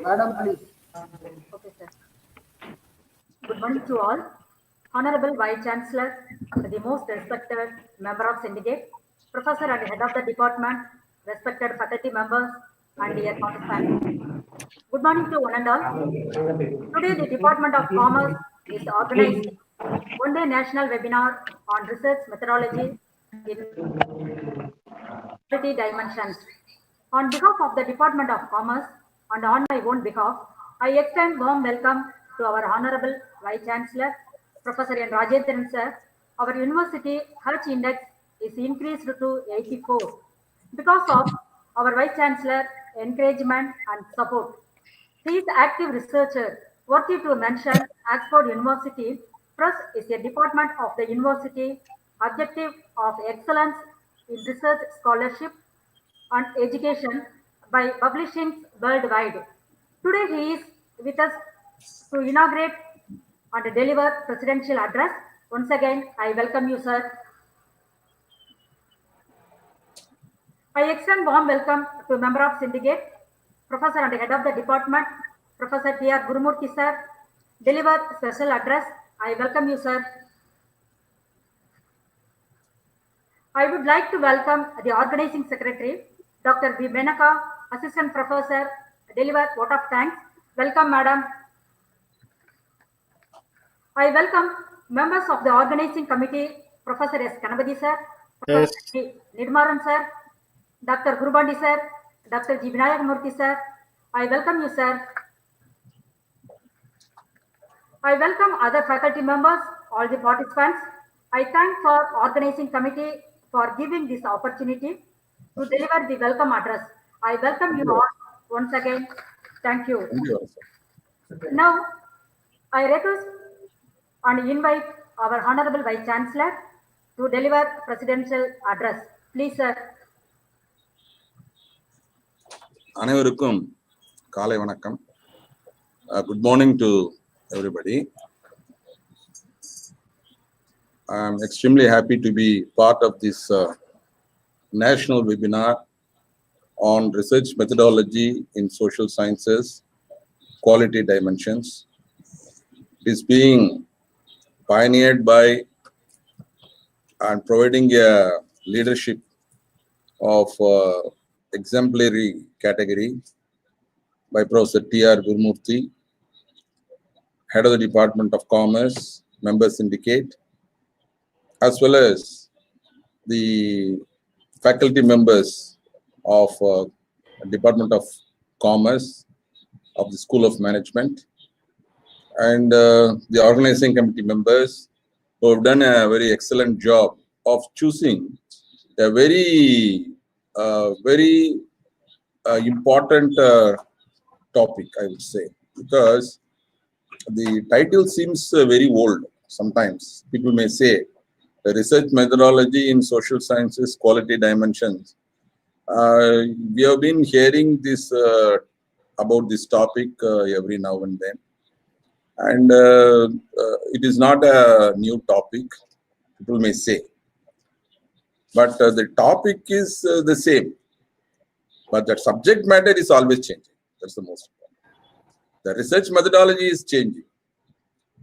Madam, please. Okay, sir. Good morning to all. Honorable Vice Chancellor, the most respected member of Syndicate, Professor and Head of the Department, respected faculty members, and dear participants. Good morning to one and all. Today, the Department of Commerce is organizing one-day national webinar on research methodology in quality dimensions. On behalf of the Department of Commerce and on my own behalf, I extend warm welcome to our Honorable Vice Chancellor, Professor N. Rajendran sir. Our university H index is increased to 84 because of our Vice Chancellor encouragement and support. He is active researcher. Worthy to mention, Oxford University Press is a department of the university objective of excellence in research scholarship and education by publishing worldwide. Today he is with us to inaugurate and deliver presidential address. Once again, I welcome you, sir. I extend warm welcome to member of syndicate, Professor and Head of the Department, Professor T.R. Gurumurthy, sir. Deliver special address. I welcome you, sir. I would like to welcome the Organizing Secretary, Dr. B. Menaka, Assistant Professor, deliver vote of thanks. Welcome, Madam. I welcome members of the Organizing Committee, Professor S. Kanabadi, sir, Professor G. Nidmaran, sir, Dr. Gurubandi, sir, Dr. G. Vinayak Murthy, sir. I welcome you, sir. I welcome other faculty members, all the participants. I thank for Organizing Committee for giving this opportunity to deliver the welcome address. I welcome you all once again. Thank you. Now, I request and invite our Honorable Vice Chancellor to deliver presidential address. Please, sir. அனைவருக்கும் காலை வணக்கம். Good morning to everybody. I'm extremely happy to be part of this national webinar on research methodology in social sciences, quality dimensions. It is being pioneered by and providing a leadership of exemplary category by Professor T.R. Gurumurthy, Head of the Department of Commerce, Member Syndicate, as well as the faculty members of Department of Commerce of the School of Management, and the organizing committee members who have done a very excellent job of choosing a very important topic, I would say, because the title seems very old. Sometimes people may say the research methodology in social sciences, quality dimensions. We have been hearing this about this topic every now and then, and it is not a new topic, people may say, but the topic is the same, but the subject matter is always changing. That's the most important. The research methodology is changing,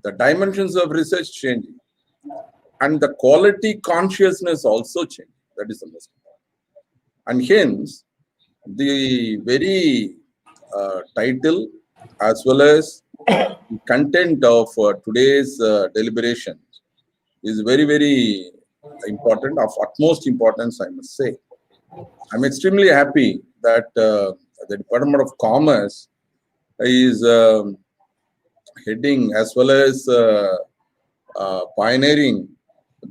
the dimensions of research changing, and the quality consciousness also changing. That is the most important. And hence, the very title as well as the content of today's deliberation is very, very important, of utmost importance, I must say. I'm extremely happy that the Department of Commerce is heading as well as pioneering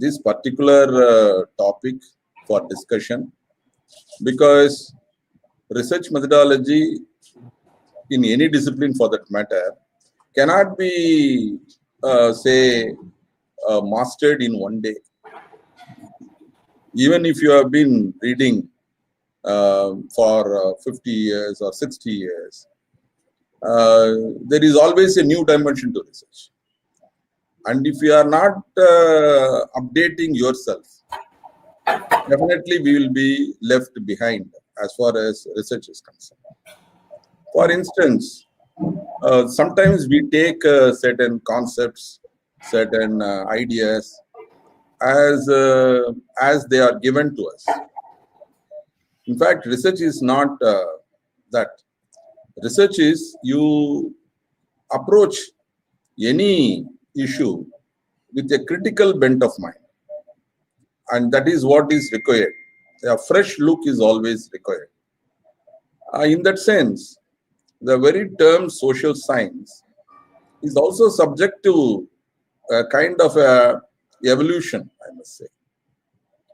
this particular topic for discussion, because research methodology in any discipline for that matter cannot be mastered in one day. Even if you have been reading for 50 years or 60 years, there is always a new dimension to research. And if you are not updating yourself, definitely we will be left behind as far as research is concerned. For instance, Sometimes we take certain concepts, certain ideas as they are given to us. In fact, research is not that. Research is you approach any issue with a critical bent of mind, and that is what is required. A fresh look is always required. In that sense, the very term social science is also subject to a kind of a evolution, I must say.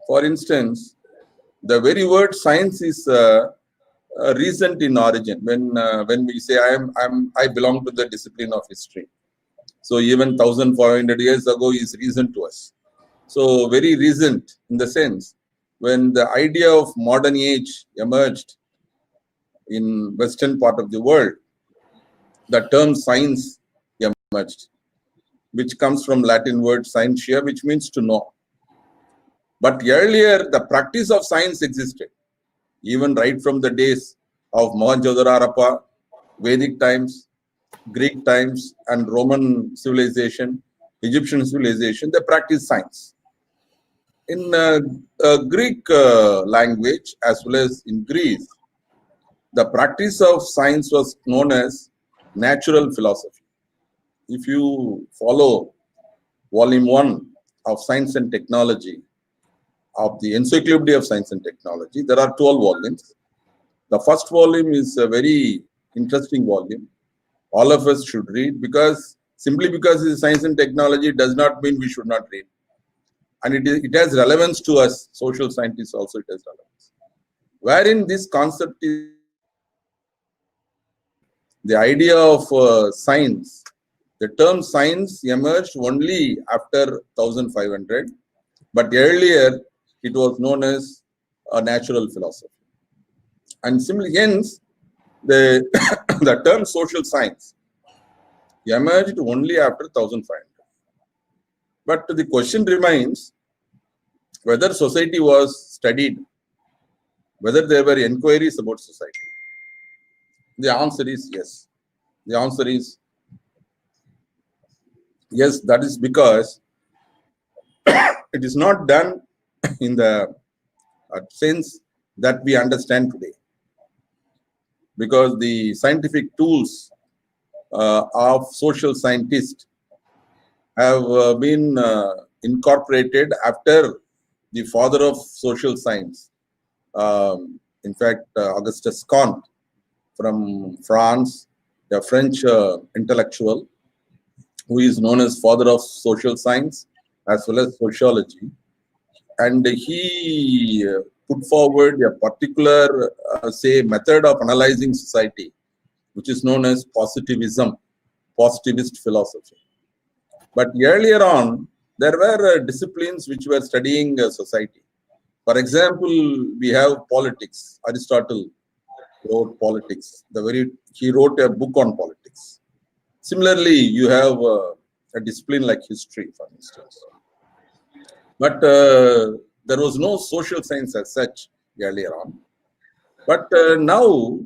For instance, the very word science is recent in origin. When we say I belong to the discipline of history, so even 1,400 years ago is recent to us. So very recent in the sense when the idea of modern age emerged in western part of the world, the term science emerged, which comes from Latin word scientia, which means to know. But earlier, the practice of science existed, even right from the days of Mohenjo-daro, Vedic times, Greek times, and Roman civilization, Egyptian civilization, they practiced science. In Greek language, as well as in Greece, the practice of science was known as natural philosophy. If you follow volume 1 of Science and Technology of the Encyclopedia of Science and Technology, there are 12 volumes. The first volume is a very interesting volume. All of us should read, because simply because it is science and technology does not mean we should not read. And it has relevance to us, social scientists also it has relevance. Wherein this concept is the idea of science. The term science emerged only after 1500, but earlier it was known as a natural philosophy. And simply hence, the, the term social science emerged only after 1500. But the question remains whether society was studied, whether there were inquiries about society. The answer is yes. The answer is yes, that is because it is not done in the sense that we understand today. Because the scientific tools of social scientists have been incorporated after the father of social science. In fact, Augustus Comte from France, a French intellectual who is known as father of social science as well as sociology. And he put forward a particular, say, method of analyzing society, which is known as positivism, positivist philosophy. But earlier on, there were disciplines which were studying society. For example, we have politics. Aristotle wrote politics. He wrote a book on politics. Similarly, you have a discipline like history, for instance. But there was no social science as such earlier on. But now,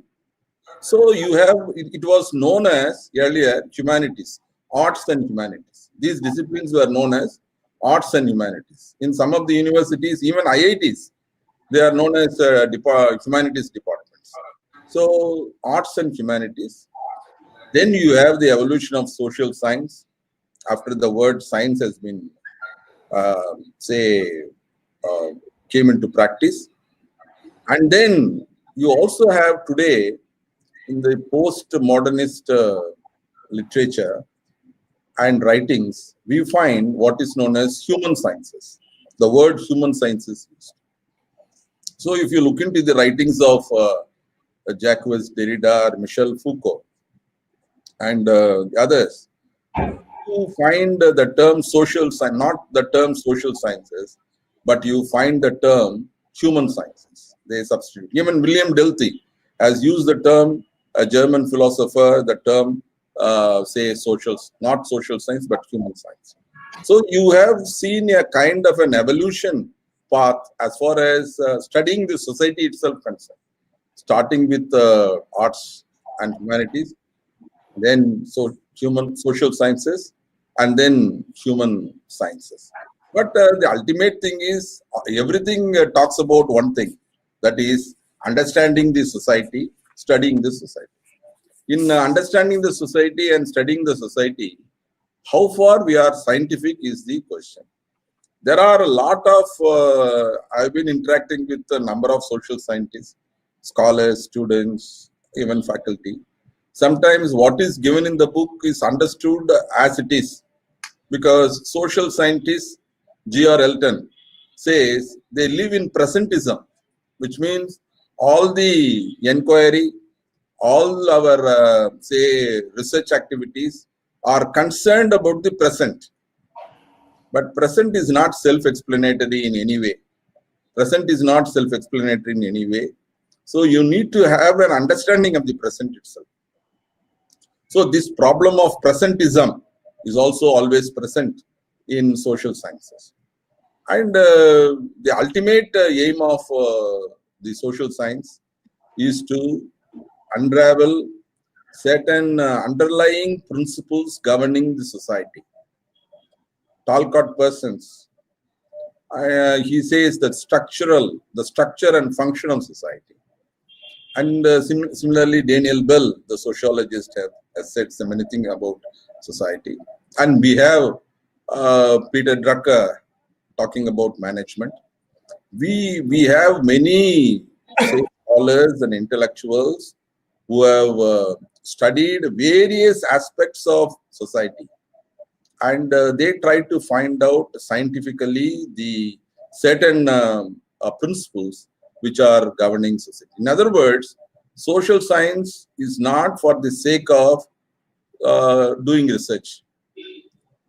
so you have, it was known as earlier humanities, arts and humanities. These disciplines were known as arts and humanities. In some of the universities, even IITs, they are known as humanities departments. So arts and humanities. Then you have the evolution of social science after the word science has been, came into practice. And then you also have today in the post-modernist literature and writings, we find what is known as human sciences. The word human sciences is used. So if you look into the writings of Jacques Derrida, Michel Foucault, and others, you find the term social science, not the term social sciences, but you find the term human sciences. They substitute. Even William Dilthey has used the term, a German philosopher, the term, say, social, not social science, but human science. So you have seen a kind of an evolution path as far as studying the society itself concerned, starting with arts and humanities, then human social sciences, and then human sciences. But the ultimate thing is everything talks about one thing, that is understanding the society, studying the society. In understanding the society and studying the society, how far we are scientific is the question. There are a lot of, I've been interacting with a number of social scientists, scholars, students, even faculty. Sometimes what is given in the book is understood as it is, because social scientist G.R. Elton says they live in presentism, which means all the inquiry, all our, say, research activities are concerned about the present. But present is not self-explanatory in any way. Present is not self-explanatory in any way. So you need to have an understanding of the present itself. So this problem of presentism is also always present in social sciences. And the ultimate aim of the social science is to unravel certain underlying principles governing the society. Talcott Parsons, he says that the structure and function of society. And similarly, Daniel Bell, the sociologist, has said so many things about society. And we have Peter Drucker talking about management. We have many, say, scholars and intellectuals who have studied various aspects of society, and they try to find out scientifically the certain principles which are governing society. In other words, social science is not for the sake of doing research,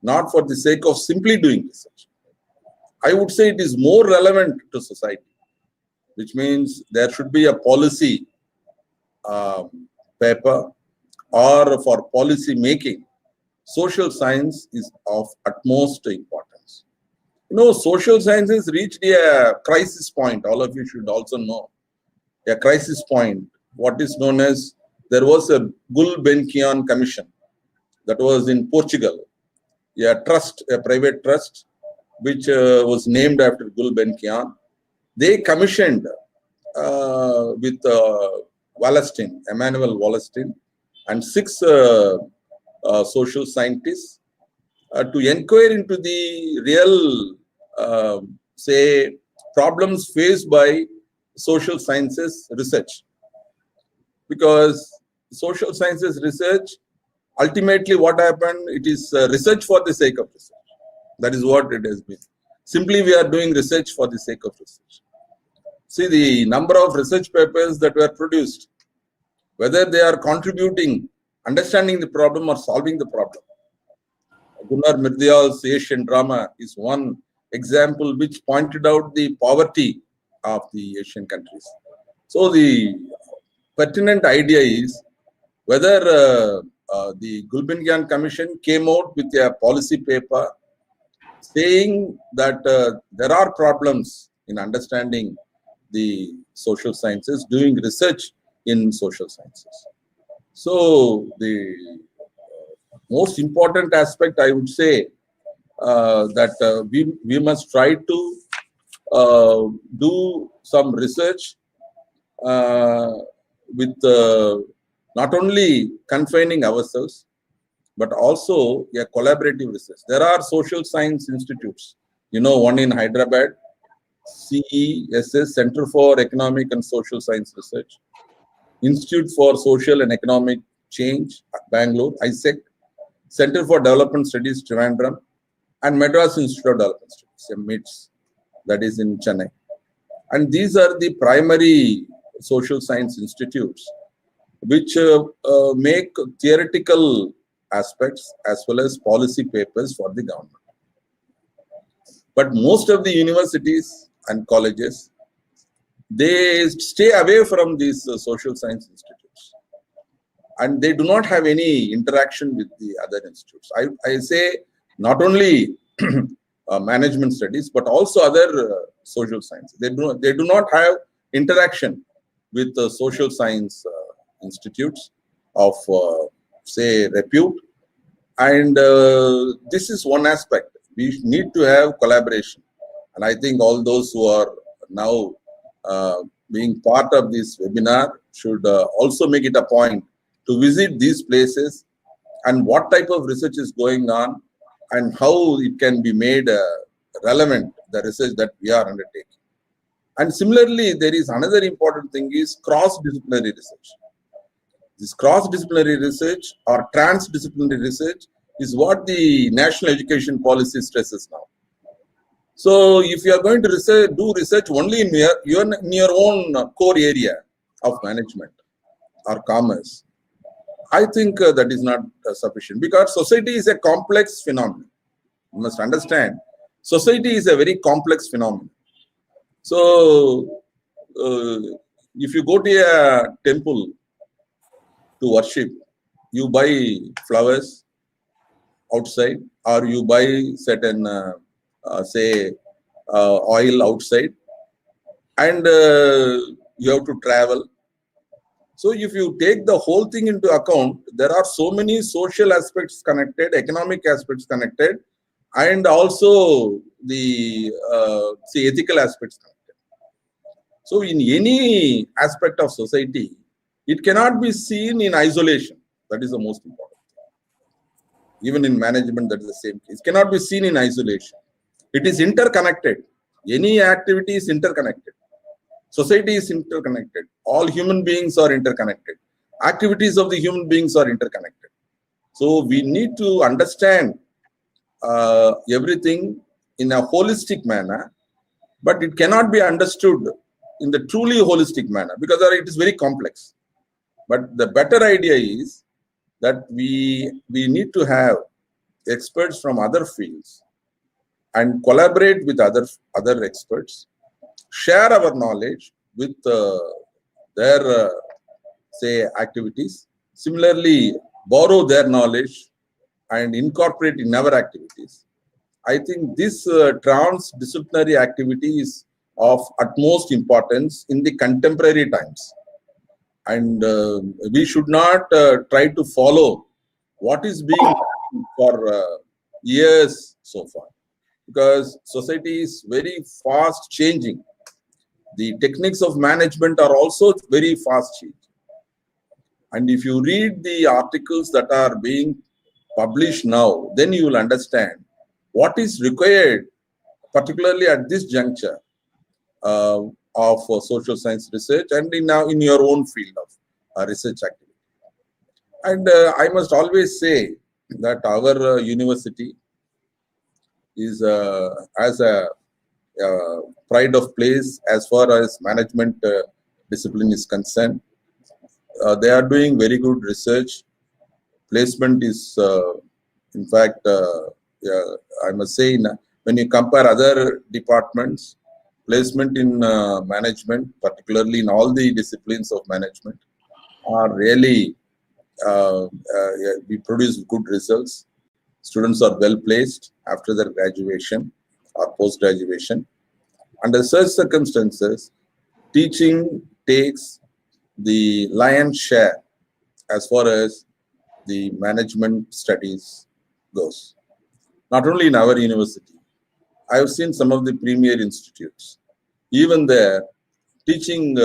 not for the sake of simply doing research. I would say it is more relevant to society, which means there should be a policy paper, or for policy making. Social science is of utmost importance. You know, social sciences reached a crisis point. All of you should also know a crisis point. What is known as, there was a Gulbenkian Commission that was in Portugal, a trust, a private trust, which was named after Gulbenkian. They commissioned with Wallerstein, Emmanuel Wallerstein, and 6 social scientists to inquire into the real, say, problems faced by social sciences research. Because social sciences research, ultimately what happened, it is research for the sake of research. That is what it has been. Simply we are doing research for the sake of research. See the number of research papers that were produced, whether they are contributing, understanding the problem or solving the problem. Gunnar Myrdal's Asian drama is one example which pointed out the poverty of the Asian countries. So the pertinent idea is whether the Gulbenkian Commission came out with a policy paper saying that there are problems in understanding the social sciences, doing research in social sciences. So the most important aspect, I would say, that we must try to do some research with not only confining ourselves, but also a collaborative research. There are social science institutes, you know, one in Hyderabad, CESS, Center for Economic and Social Science Research, Institute for Social and Economic Change, Bangalore, ISEC, Center for Development Studies, Trivandrum, and Madras Institute of Development Studies, MITS, that is in Chennai. And these are the primary social science institutes which make theoretical aspects as well as policy papers for the government. But most of the universities and colleges, they stay away from these social science institutes, and they do not have any interaction with the other institutes. I say not only management studies, but also other social science. They do not have interaction with the social science institutes of say, repute. And this is one aspect. We need to have collaboration. And I think all those who are now being part of this webinar should also make it a point to visit these places and what type of research is going on and how it can be made relevant, the research that we are undertaking. And similarly, there is another important thing is cross-disciplinary research. This cross-disciplinary research or transdisciplinary research is what the national education policy stresses now. So if you are going to do research only in your own core area of management or commerce, I think that is not sufficient, because society is a complex phenomenon. You must understand, society is a very complex phenomenon. So if you go to a temple to worship, you buy flowers outside, or you buy certain say oil outside, and you have to travel. So if you take the whole thing into account, there are so many social aspects connected, economic aspects connected, and also the say ethical aspects connected. So in any aspect of society, it cannot be seen in isolation. That is the most important thing. Even in management, that is the same case. It cannot be seen in isolation. It is interconnected. Any activity is interconnected. Society is interconnected. All human beings are interconnected. Activities of the human beings are interconnected. So we need to understand everything in a holistic manner, but it cannot be understood in the truly holistic manner because it is very complex. But the better idea is that we need to have experts from other fields and collaborate with other experts, share our knowledge with their say activities. Similarly, borrow their knowledge and incorporate in our activities. I think this transdisciplinary activity is of utmost importance in the contemporary times. And we should not try to follow what is being done for years so far, because society is very fast changing. The techniques of management are also very fast changing. And if you read the articles that are being published now, then you will understand what is required, particularly at this juncture of social science research and in your own field of research activity. And I must always say that our university is as a pride of place as far as management discipline is concerned. They are doing very good research. Placement is, in fact, I must say, when you compare other departments, placement in management, particularly in all the disciplines of management, are really, we produce good results. Students are well placed after their graduation or post-graduation. Under such circumstances, teaching takes the lion's share as far as the management studies goes. Not only in our university, I have seen some of the premier institutes. Even there, teaching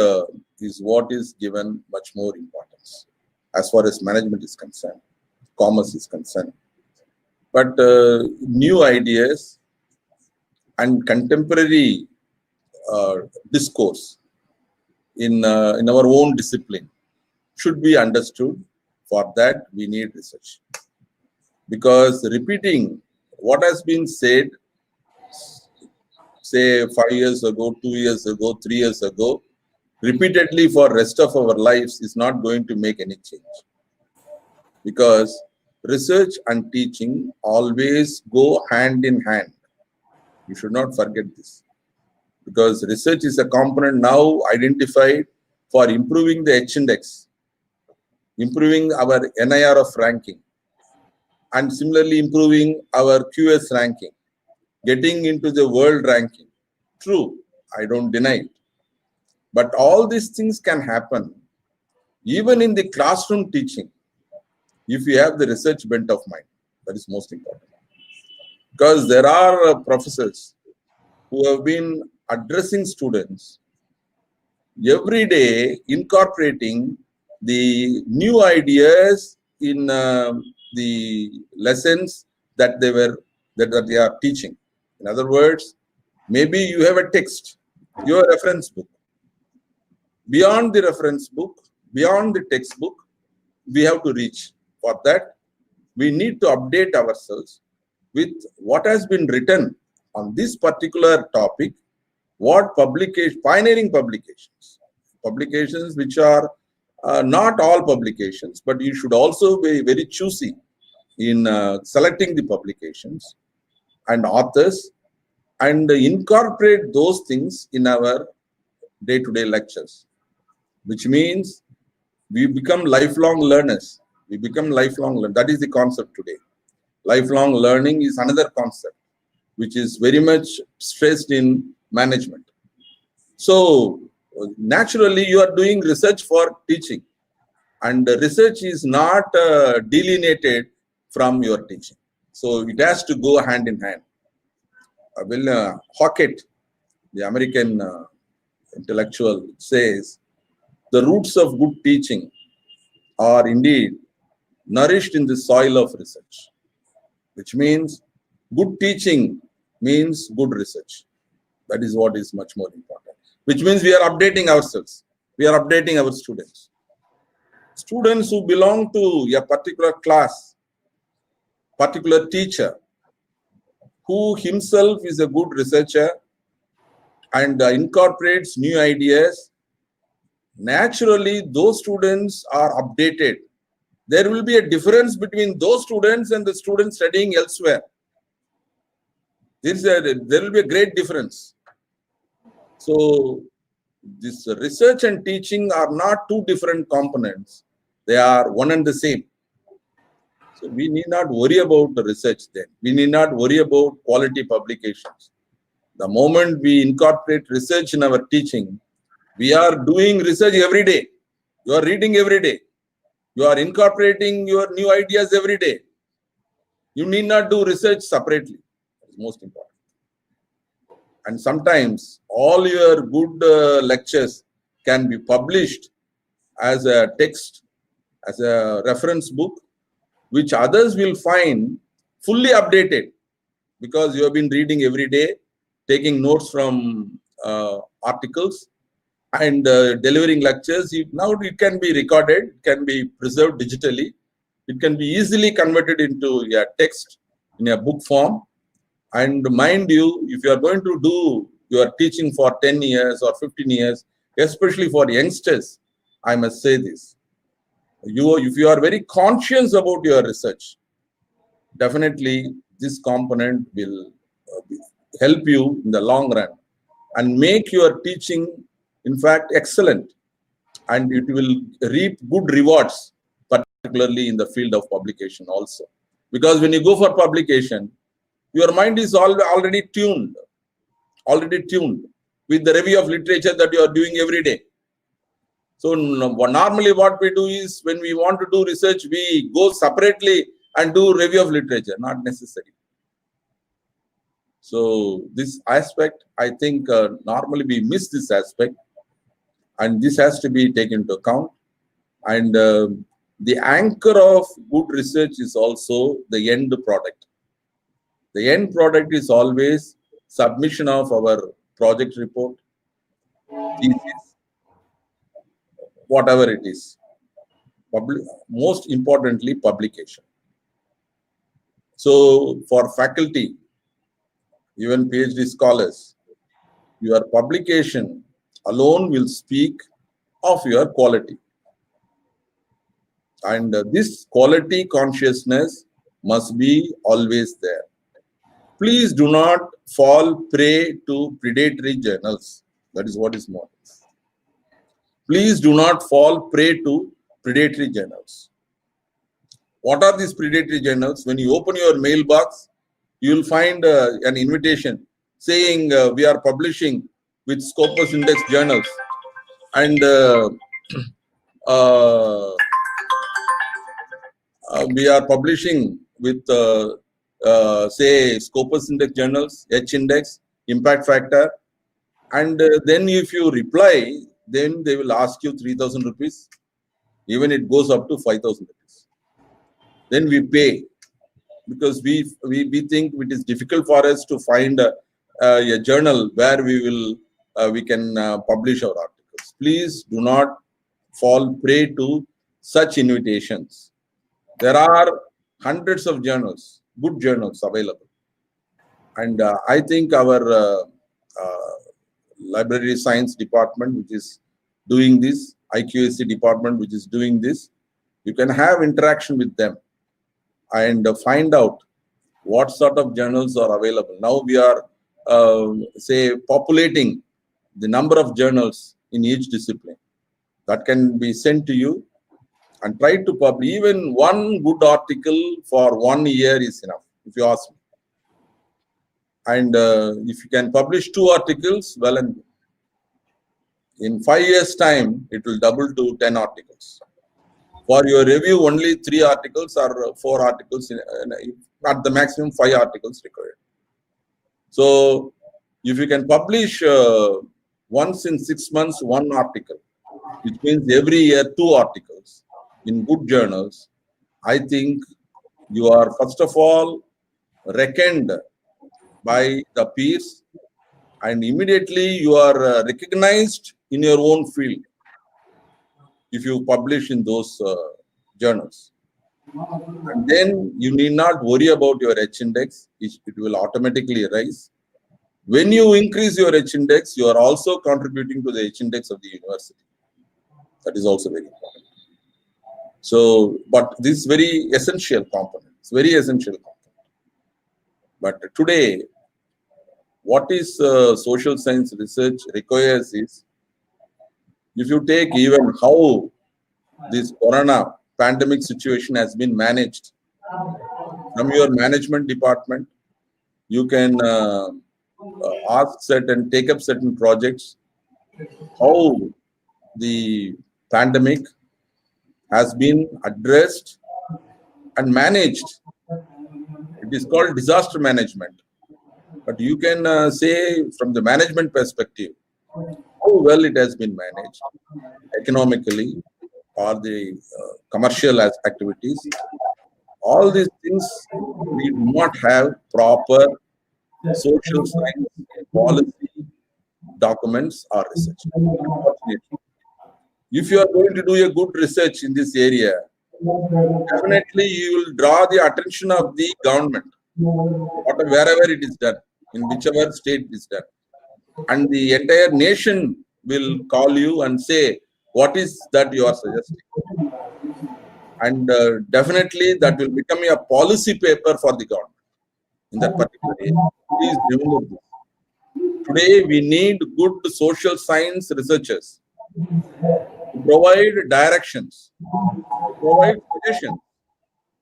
is what is given much more importance as far as management is concerned, commerce is concerned. But new ideas and contemporary discourse in our own discipline should be understood. For that, we need research. Because repeating what has been said, say 5 years ago, 2 years ago, 3 years ago, repeatedly for rest of our lives is not going to make any change. Because research and teaching always go hand in hand. You should not forget this. Because research is a component now identified for improving the H-index, improving our NIRF ranking, and similarly improving our QS ranking, getting into the world ranking. True, I don't deny it. But all these things can happen even in the classroom teaching. if you have the research bent of mind. That is most important. Because there are professors who have been addressing students every day, incorporating the new ideas in the lessons that they are teaching. In other words, maybe you have a text, your reference book. Beyond the reference book, beyond the textbook, we have to reach. For that, we need to update ourselves with what has been written on this particular topic, what pioneering publications which are not all publications, but you should also be very choosy in selecting the publications and authors and incorporate those things in our day-to-day lectures, which means we become lifelong learners. We become lifelong learners. That is the concept today. Lifelong learning is another concept which is very much stressed in management. So naturally, you are doing research for teaching, and research is not delineated from your teaching. So it has to go hand in hand. Hockett, the American intellectual, says the roots of good teaching are indeed nourished in the soil of research, which means good teaching means good research. That is what is much more important, which means we are updating ourselves. We are updating our students. Students who belong to a particular class, particular teacher, who himself is a good researcher and incorporates new ideas, naturally those students are updated. There will be a difference between those students and the students studying elsewhere. There will be a great difference. So this research and teaching are not two different components. They are one and the same. So we need not worry about the research then. We need not worry about quality publications. The moment we incorporate research in our teaching, we are doing research every day. You are reading every day. You are incorporating your new ideas every day. You need not do research separately. That is most important. And sometimes all your good lectures can be published as a text, as a reference book, which others will find fully updated because you have been reading every day, taking notes from articles and delivering lectures. Now it can be recorded, it can be preserved digitally, it can be easily converted into a text in a book form. And mind you, if you are going to do your teaching for 10 years or 15 years, especially for youngsters, I must say this. If you are very conscious about your research, definitely this component will help you in the long run and make your teaching, in fact, excellent. And it will reap good rewards, particularly in the field of publication also. Because when you go for publication, your mind is already tuned with the review of literature that you are doing every day. So normally what we do is, when we want to do research, we go separately and do review of literature, not necessary. So this aspect, I think normally we miss this aspect, and this has to be taken into account. And the anchor of good research is also the end product. The end product is always submission of our project report, thesis, whatever it is. Most importantly, publication. So for faculty, even PhD scholars, your publication alone will speak of your quality. And this quality consciousness must be always there. Please do not fall prey to predatory journals. That is what is more. Please do not fall prey to predatory journals. What are these predatory journals? When you open your mailbox, you will find an invitation saying we are publishing with Scopus Index journals, and we are publishing with, say, Scopus Index journals, H Index, Impact Factor, and then if you reply, then they will ask you 3,000 rupees. Even it goes up to 5,000 rupees. Then we pay, because we think it is difficult for us to find a journal where we can publish our articles. Please do not fall prey to such invitations. There are hundreds of journals, good journals available, and I think our library science department, which is doing this, IQAC department, which is doing this, you can have interaction with them and find out what sort of journals are available. Now we are, say, populating the number of journals in each discipline. That can be sent to you, and try to publish. Even one good article for 1 year is enough, if you ask me. And if you can publish 2 articles, well and good. In 5 years' time, it will double to 10 articles. For your review, only 3 articles or 4 articles, at the maximum 5 articles required. So, if you can publish once in 6 months 1 article, which means every year 2 articles in good journals, I think you are first of all reckoned by the peers, and immediately you are recognized in your own field if you publish in those journals. And then you need not worry about your H index, it will automatically rise. When you increase your H index, you are also contributing to the H index of the university. That is also very important. So, but this is very essential component. It's very essential component. But today, what is social science research requires is, if you take even how this corona pandemic situation has been managed from your management department, you can take up certain projects, how the pandemic has been addressed and managed. It is called disaster management. But you can say from the management perspective, how well it has been managed economically or the commercial activities. All these things, we do not have proper social science policy documents or research. Unfortunately, if you are going to do a good research in this area, definitely you will draw the attention of the government, wherever it is done, in whichever state it is done. And the entire nation will call you and say, what is that you are suggesting? And definitely that will become a policy paper for the government in that particular area. Please remember this. Today, we need good social science researchers to provide directions, to provide suggestions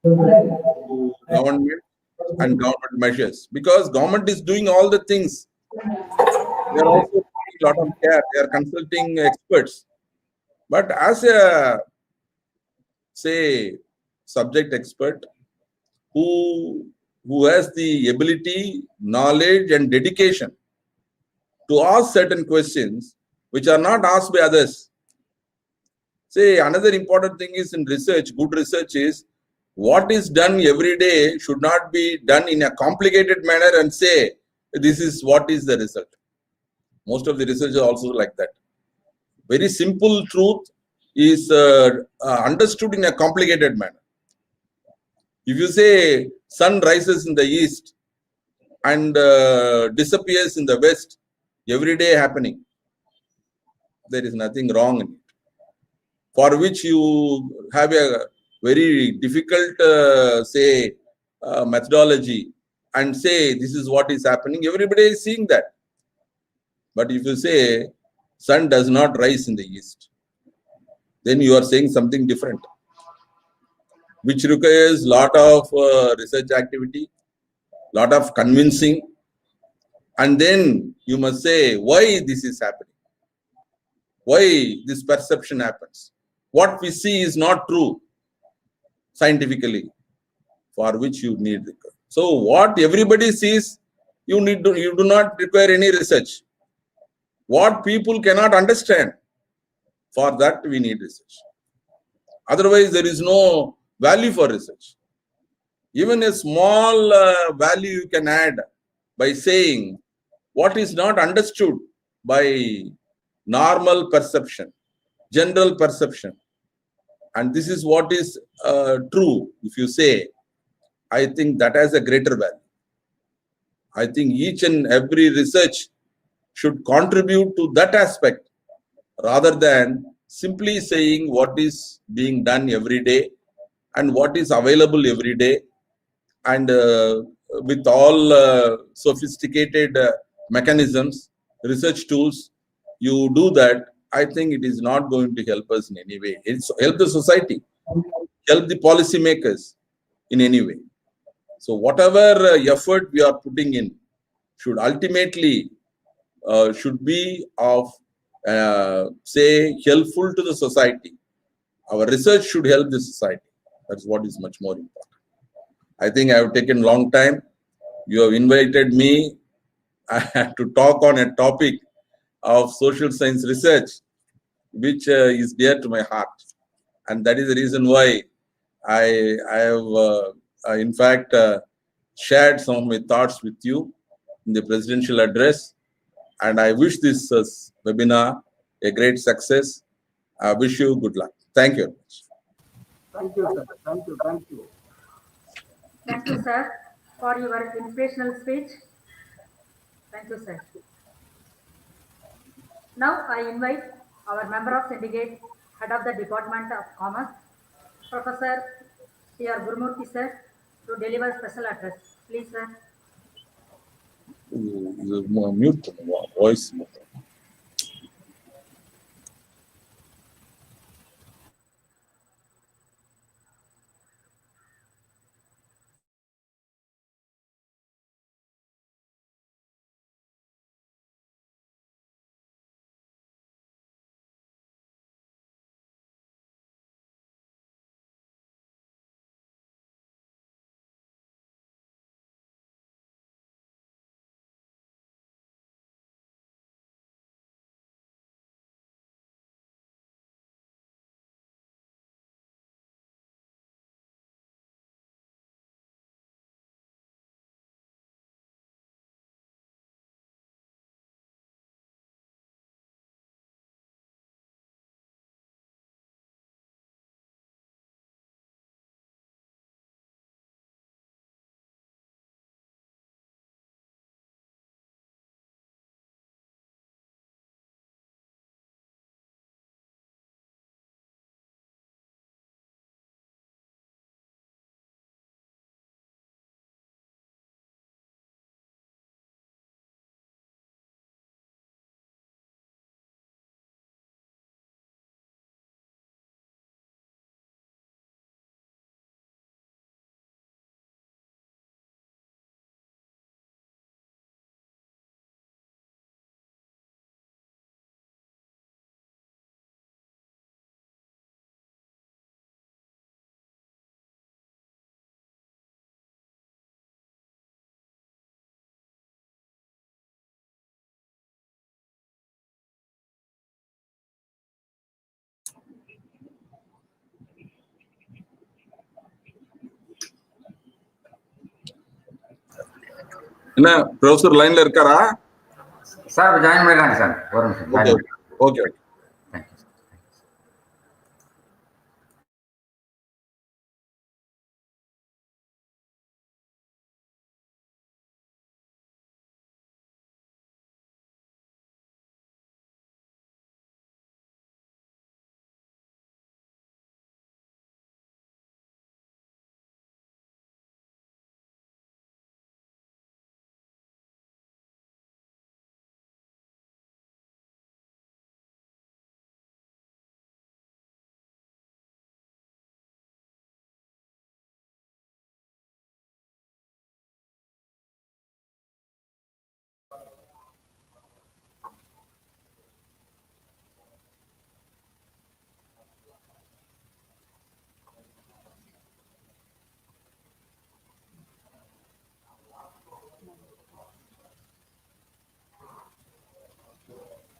to government and government measures, because government is doing all the things. They are also taking a lot of care. They are consulting experts. But as a, say, subject expert who has the ability, knowledge, and dedication to ask certain questions which are not asked by others. Say, another important thing is in research, good research is, what is done every day should not be done in a complicated manner and say, this is what is the result. Most of the research is also like that. Very simple truth is understood in a complicated manner. If you say sun rises in the east and disappears in the west, every day happening, there is nothing wrong in it. For which you have a very difficult, methodology and say this is what is happening, everybody is seeing that. But if you say sun does not rise in the east, then you are saying something different, which requires lot of research activity, lot of convincing, and then you must say why this is happening, why this perception happens. What we see is not true. scientifically, for which you need. So what everybody sees, you do not require any research. What people cannot understand, for that we need research. Otherwise, there is no value for research. Even a small value you can add by saying what is not understood by normal perception, general perception. And this is what is true. If you say, I think that has a greater value. I think each and every research should contribute to that aspect rather than simply saying what is being done every day and what is available every day. And with all sophisticated mechanisms, research tools, you do that. I think it is not going to help us in any way. It's help the society, help the policymakers in any way. So whatever effort we are putting in should ultimately should be of say helpful to the society. Our research should help the society. That's what is much more important. I think I have taken long time. You have invited me to talk on a topic of social science research, which is dear to my heart, and that is the reason why I have, in fact, shared some of my thoughts with you in the presidential address. And I wish this webinar a great success. I wish you good luck. Thank you very much. Thank you, sir. Thank you. Thank you. Thank you, sir, for your inspirational speech. Thank you, sir. Now I invite our member of syndicate, head of the Department of Commerce, Professor C.R. Gurumurthy, sir, to deliver special address. Please, sir. Mute voice. என்ன professor லைன்ல இருக்காரா? Sir join பண்ணிடலாங்க sir, ஒரு நிமிஷம் okay join okay. Thank you.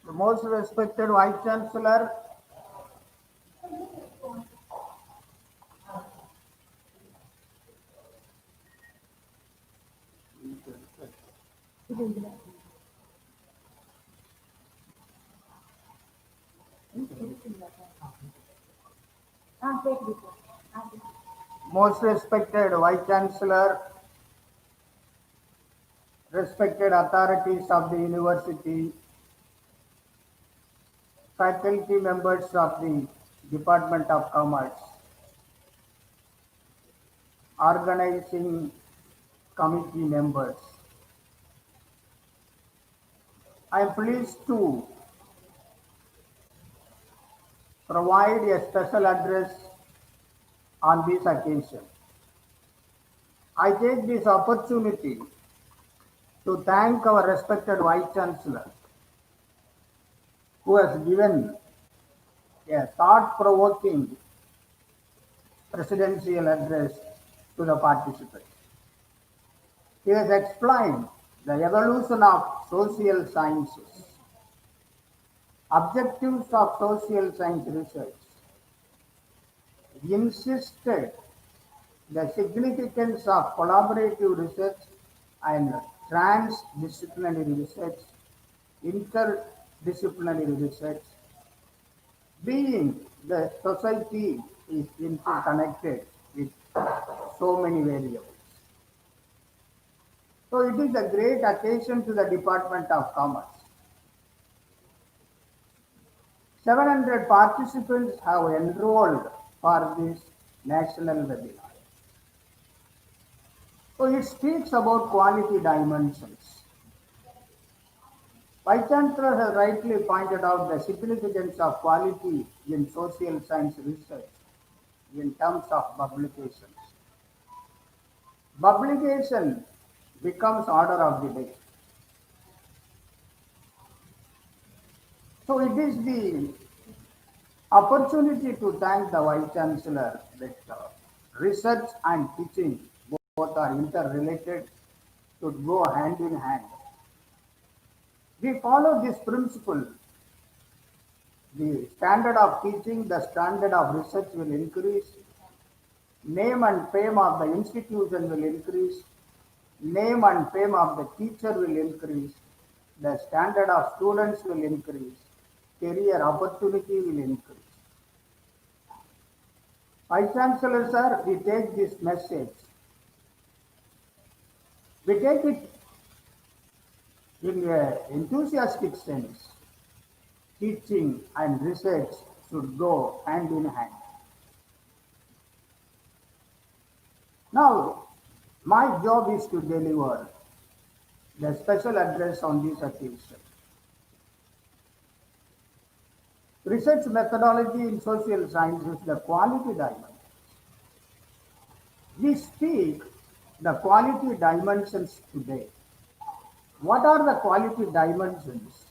The most respected Vice Chancellor, most respected Vice Chancellor, respected authorities of the university, faculty members of the Department of Commerce, organizing committee members. I am pleased to provide a special address on this occasion. I take this opportunity to thank our respected Vice Chancellor, who has given a thought-provoking presidential address to the participants. He has explained the evolution of social sciences, objectives of social science research, insisted the significance of collaborative research and transdisciplinary research, interdisciplinary research, being the society is interconnected with so many variables. So it is a great occasion to the Department of Commerce. 700 participants have enrolled for this national webinar. So it speaks about quality dimensions. Vice Chancellor has rightly pointed out the significance of quality in social science research in terms of publications. Publication becomes order of the day. So it is the opportunity to thank the Vice Chancellor that research and teaching both are interrelated, should go hand in hand. We follow this principle. The standard of teaching, the standard of research will increase. Name and fame of the institution will increase. Name and fame of the teacher will increase. The standard of students will increase. Career opportunity will increase. Vice Chancellor, sir, we take this message. We take it in an enthusiastic sense. Teaching and research should go hand in hand. Now, my job is to deliver the special address on this occasion. Research methodology in social science is the quality dimension. We speak the quality dimensions today. What are the quality dimensions?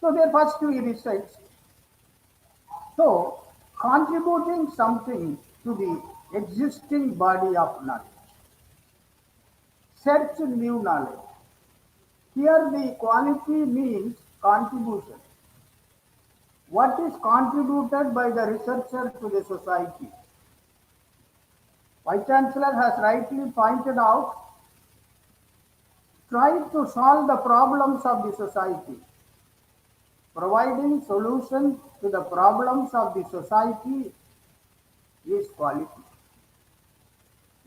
So they first we research. So contributing something to the existing body of knowledge. Search new knowledge. Here the quality means contribution. What is contributed by the researcher to the society? Vice Chancellor has rightly pointed out, try to solve the problems of the society. Providing solutions to the problems of the society is quality.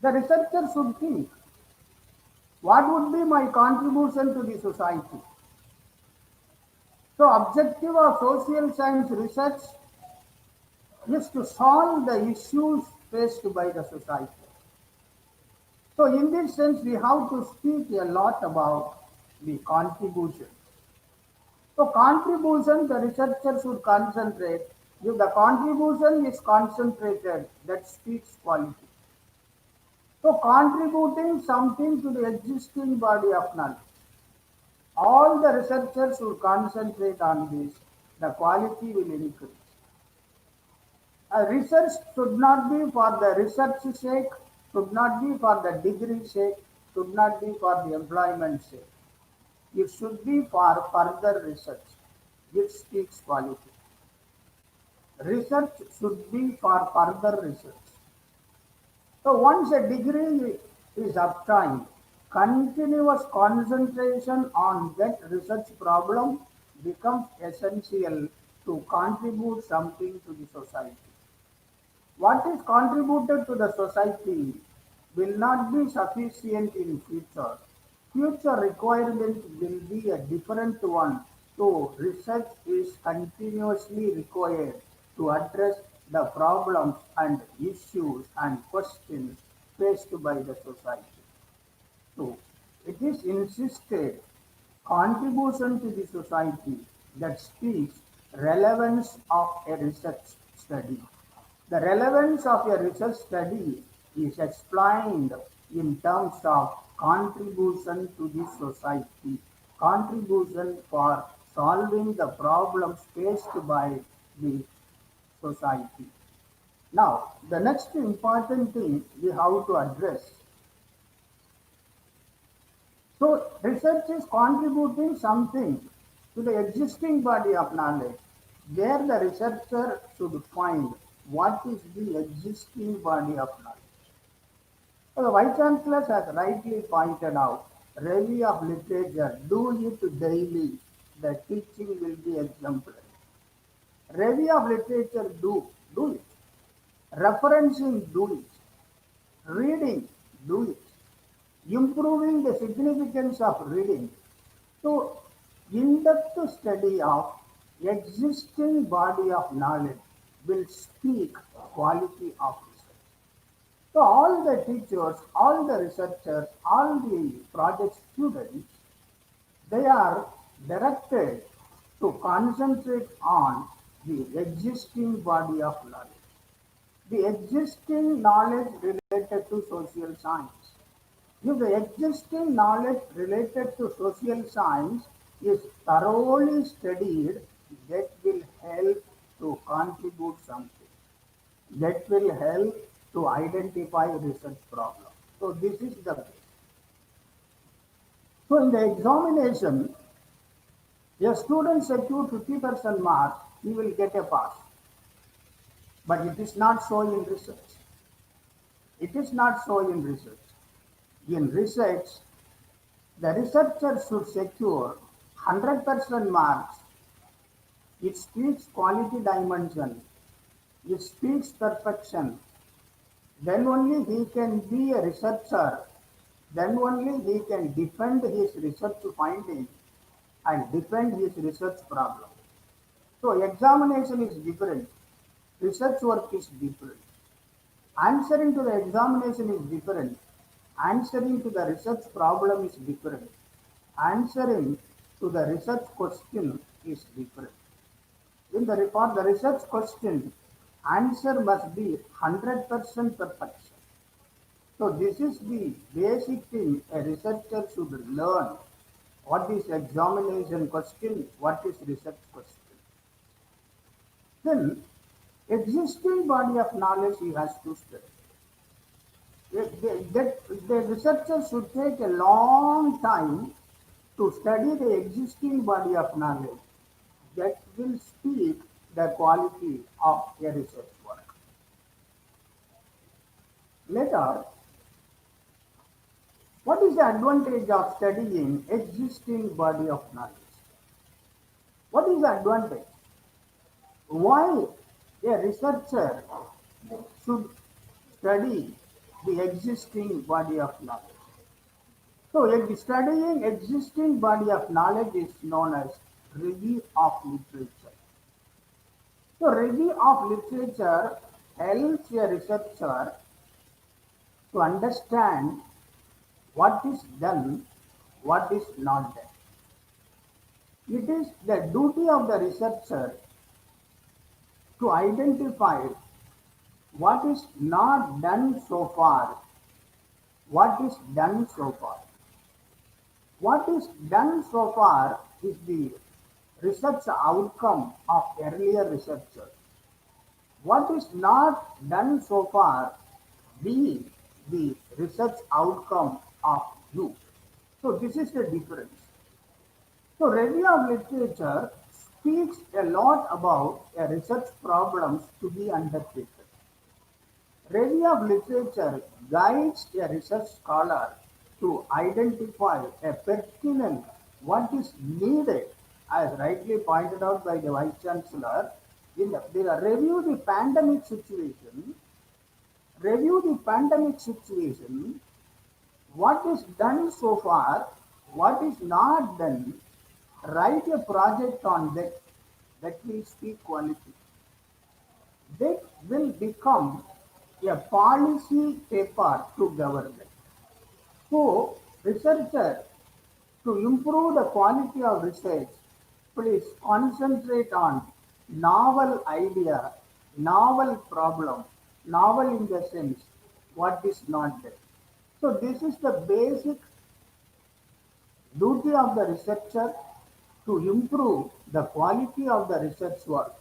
The researcher should think, what would be my contribution to the society? So objective of social science research is to solve the issues faced by the society. So in this sense, we have to speak a lot about the contribution. So contribution, the researcher should concentrate. If the contribution is concentrated, that speaks quality. So contributing something to the existing body of knowledge. All the researchers should concentrate on this. The quality will increase. Research should not be for the research sake, should not be for the degree sake, should not be for the employment sake. It should be for further research, which speaks quality. Research should be for further research. So once a degree is obtained, continuous concentration on that research problem becomes essential to contribute something to the society. What is contributed to the society will not be sufficient in future. Future requirement will be a different one. So research is continuously required to address the problems and issues and questions faced by the society. So it is insisted contribution to the society that speaks relevance of a research study. The relevance of a research study is explained in terms of contribution to the society, contribution for solving the problems faced by the society. Now, the next important thing we have to address. So, research is contributing something to the existing body of knowledge, where the researcher should find what is the existing body of knowledge. So the Vice Chancellor has rightly pointed out, review of literature, do it daily, the teaching will be exemplary. Review of literature, do it. Referencing, do it. Reading, do it. Improving the significance of reading. So, in-depth study of existing body of knowledge will speak quality of research. So all the teachers, all the researchers, all the project students, they are directed to concentrate on the existing body of knowledge. The existing knowledge related to social science. If the existing knowledge related to social science is thoroughly studied, that will help to contribute something. That will help to identify research problems. So this is the base. So in the examination, a student secure 50% marks, he will get a pass. But it is not so in research. It is not so in research. In research, the researcher should secure 100% marks. It speaks quality dimension. It speaks perfection. Then only he can be a researcher. Then only he can defend his research finding and defend his research problem. So examination is different. Research work is different. Answering to the examination is different. Answering to the research problem is different. Answering to the research question is different. For the research question, answer must be 100% perfection. So this is the basic thing a researcher should learn. What is examination question? What is research question? Then existing body of knowledge he has to study. The researcher should take a long time to study the existing body of knowledge that will speak the quality of a research work. Later, what is the advantage of studying existing body of knowledge? What is the advantage? Why a researcher should study the existing body of knowledge? So, studying existing body of knowledge is known as review of literature. So, review of literature helps a researcher to understand what is done, what is not done. It is the duty of the researcher to identify what is not done so far, what is done so far. What is done so far is the research outcome of earlier researchers. what is not done so far be the research outcome of you. So this is the difference. So review of literature speaks a lot about a research problems to be undertaken. Review of literature guides a research scholar to identify a pertinent what is needed, as rightly pointed out by the Vice Chancellor, in the review the pandemic situation, what is done so far, what is not done, write a project on that will speak quality. That will become a policy paper to government. So, researchers, to improve the quality of research, please concentrate on novel idea, novel problem, novel in the sense what is not there. So, this is the basic duty of the researcher to improve the quality of the research work.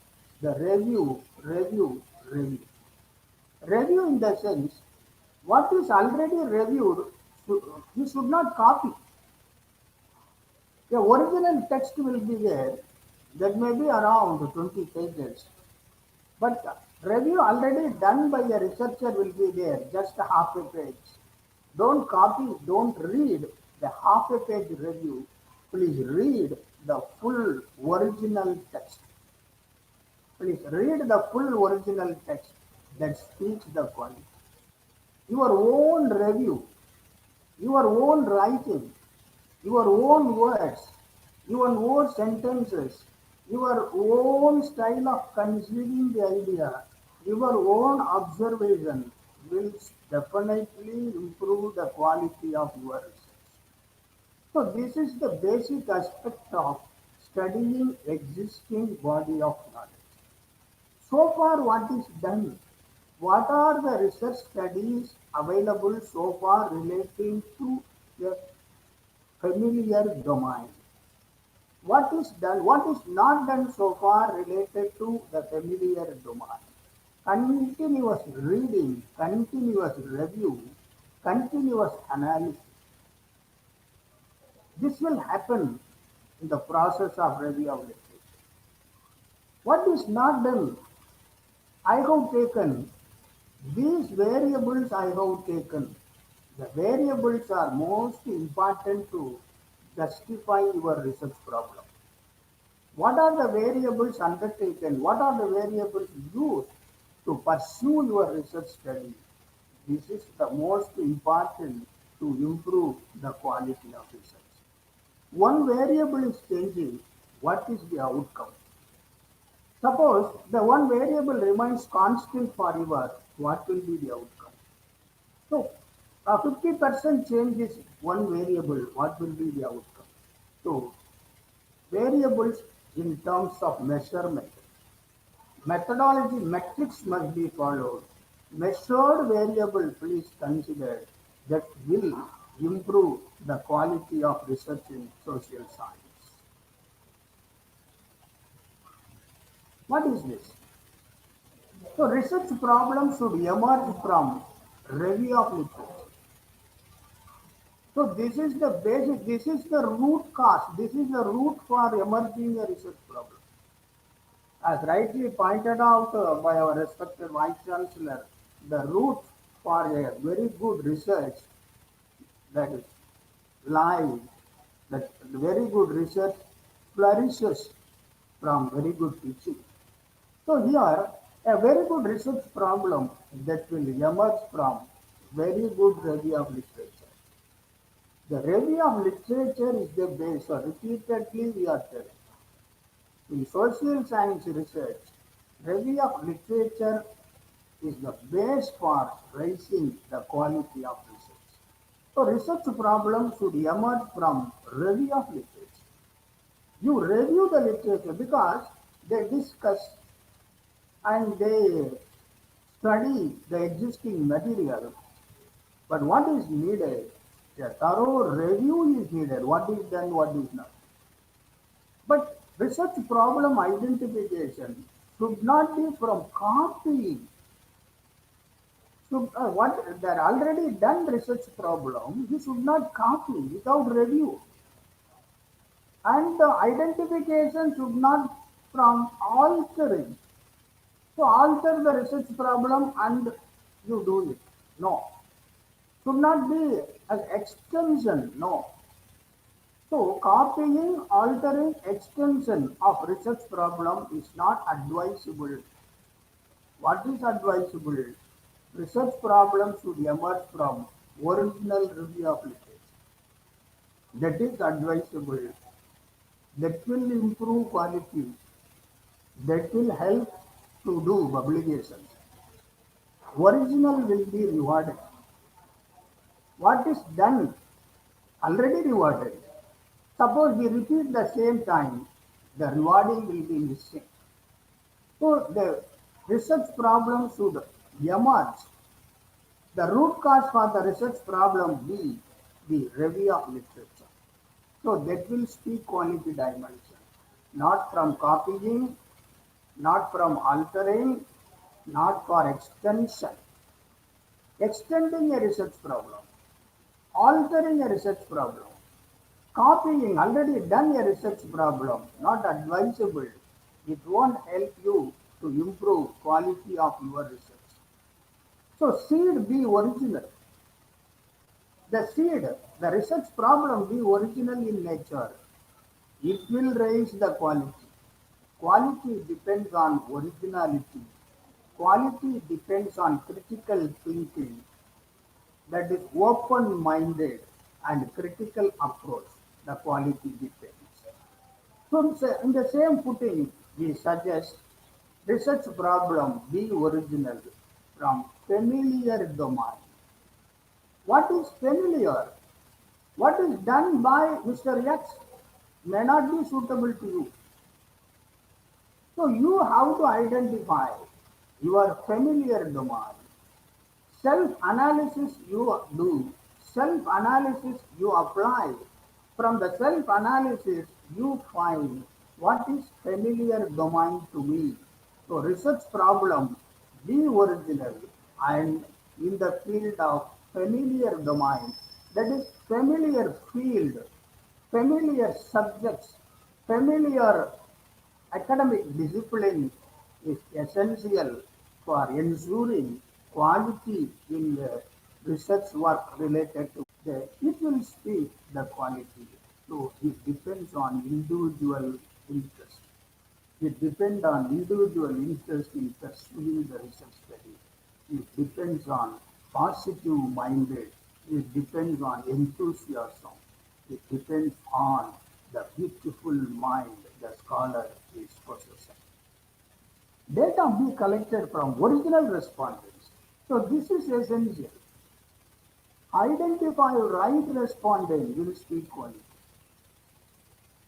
The review. Review in the sense, what is already reviewed, you should not copy. The original text will be there, that may be around 20 pages. But review already done by a researcher will be there, just half a page. Don't copy, don't read the half a page review. Please read the full original text. Please read the full original text that speaks the quality. Your own review, your own writing, your own words, your own sentences, your own style of conceiving the idea, your own observation will definitely improve the quality of your research. So this is the basic aspect of studying existing body of knowledge. So far, what is done? What are the research studies available so far relating to the familiar domain? What is done? What is not done so far related to the familiar domain? Continuous reading, continuous review, continuous analysis. This will happen in the process of review of literature. What is not done? I have taken these variables I have taken. The variables are most important to justify your research problem. What are the variables undertaken? What are the variables used to pursue your research study? This is the most important to improve the quality of research. One variable is changing. What is the outcome? Suppose the one variable remains constant forever, what will be the outcome? So, a 50% change is one variable, what will be the outcome? So, variables in terms of measurement. Methodology metrics must be followed. Measured variable, please consider, that will improve the quality of research in social science. What is this? So research problems should emerge from review of literature. So this is the basic, this is the root cause, this is the root for emerging a research problem. As rightly pointed out by our respected Vice Chancellor, the root for a very good research, that is live, that very good research flourishes from very good teaching. So here, a very good research problem that will emerge from very good review of literature. The review of literature is the base, so repeatedly we are telling. In social science research, review of literature is the base for raising the quality of research. So research problems should emerge from review of literature. You review the literature because they discuss and they study the existing material. But what is needed? A thorough review is needed. What is done, what is not. But research problem identification should not be from copying. Should, what they're already done research problem, you should not copy without review. And the identification should not from altering. So alter the research problem and you do it. No. Should not be an extension. No. So copying, altering, extension of research problem is not advisable. What is advisable? Research problem should emerge from original review of literature. That is advisable. That will improve quality. That will help to do publications. Original will be rewarded. What is done already rewarded. Suppose we repeat the same time, the rewarding will be missing. So the research problem should emerge. The root cause for the research problem be the review of literature. So that will speak quality dimension, not from copying, not from altering, not for extension. Extending a research problem, altering a research problem, copying already done a research problem, not advisable. It won't help you to improve quality of your research. So seed be original. The seed, the research problem be original in nature. It will raise the quality. Quality depends on originality. Quality depends on critical thinking, that is open-minded and critical approach. The quality depends. So in the same footing, we suggest research problem be original from familiar domain. What is familiar? What is done by Mr. X may not be suitable to you. So you have to identify your familiar domain. Self-analysis you do, self-analysis you apply. From the self-analysis you find what is familiar domain to me. So research problem be original and in the field of familiar domain, that is familiar field, familiar subjects, familiar academic discipline is essential for ensuring quality in the research work related to it will speak the quality. So it depends on individual interest. It depends on individual interest in pursuing the research study. It depends on positive minded. It depends on enthusiasm. It depends on the beautiful mind the scholar is possessing. Data be collected from original respondents. So this is essential. Identify right respondent will speak quality.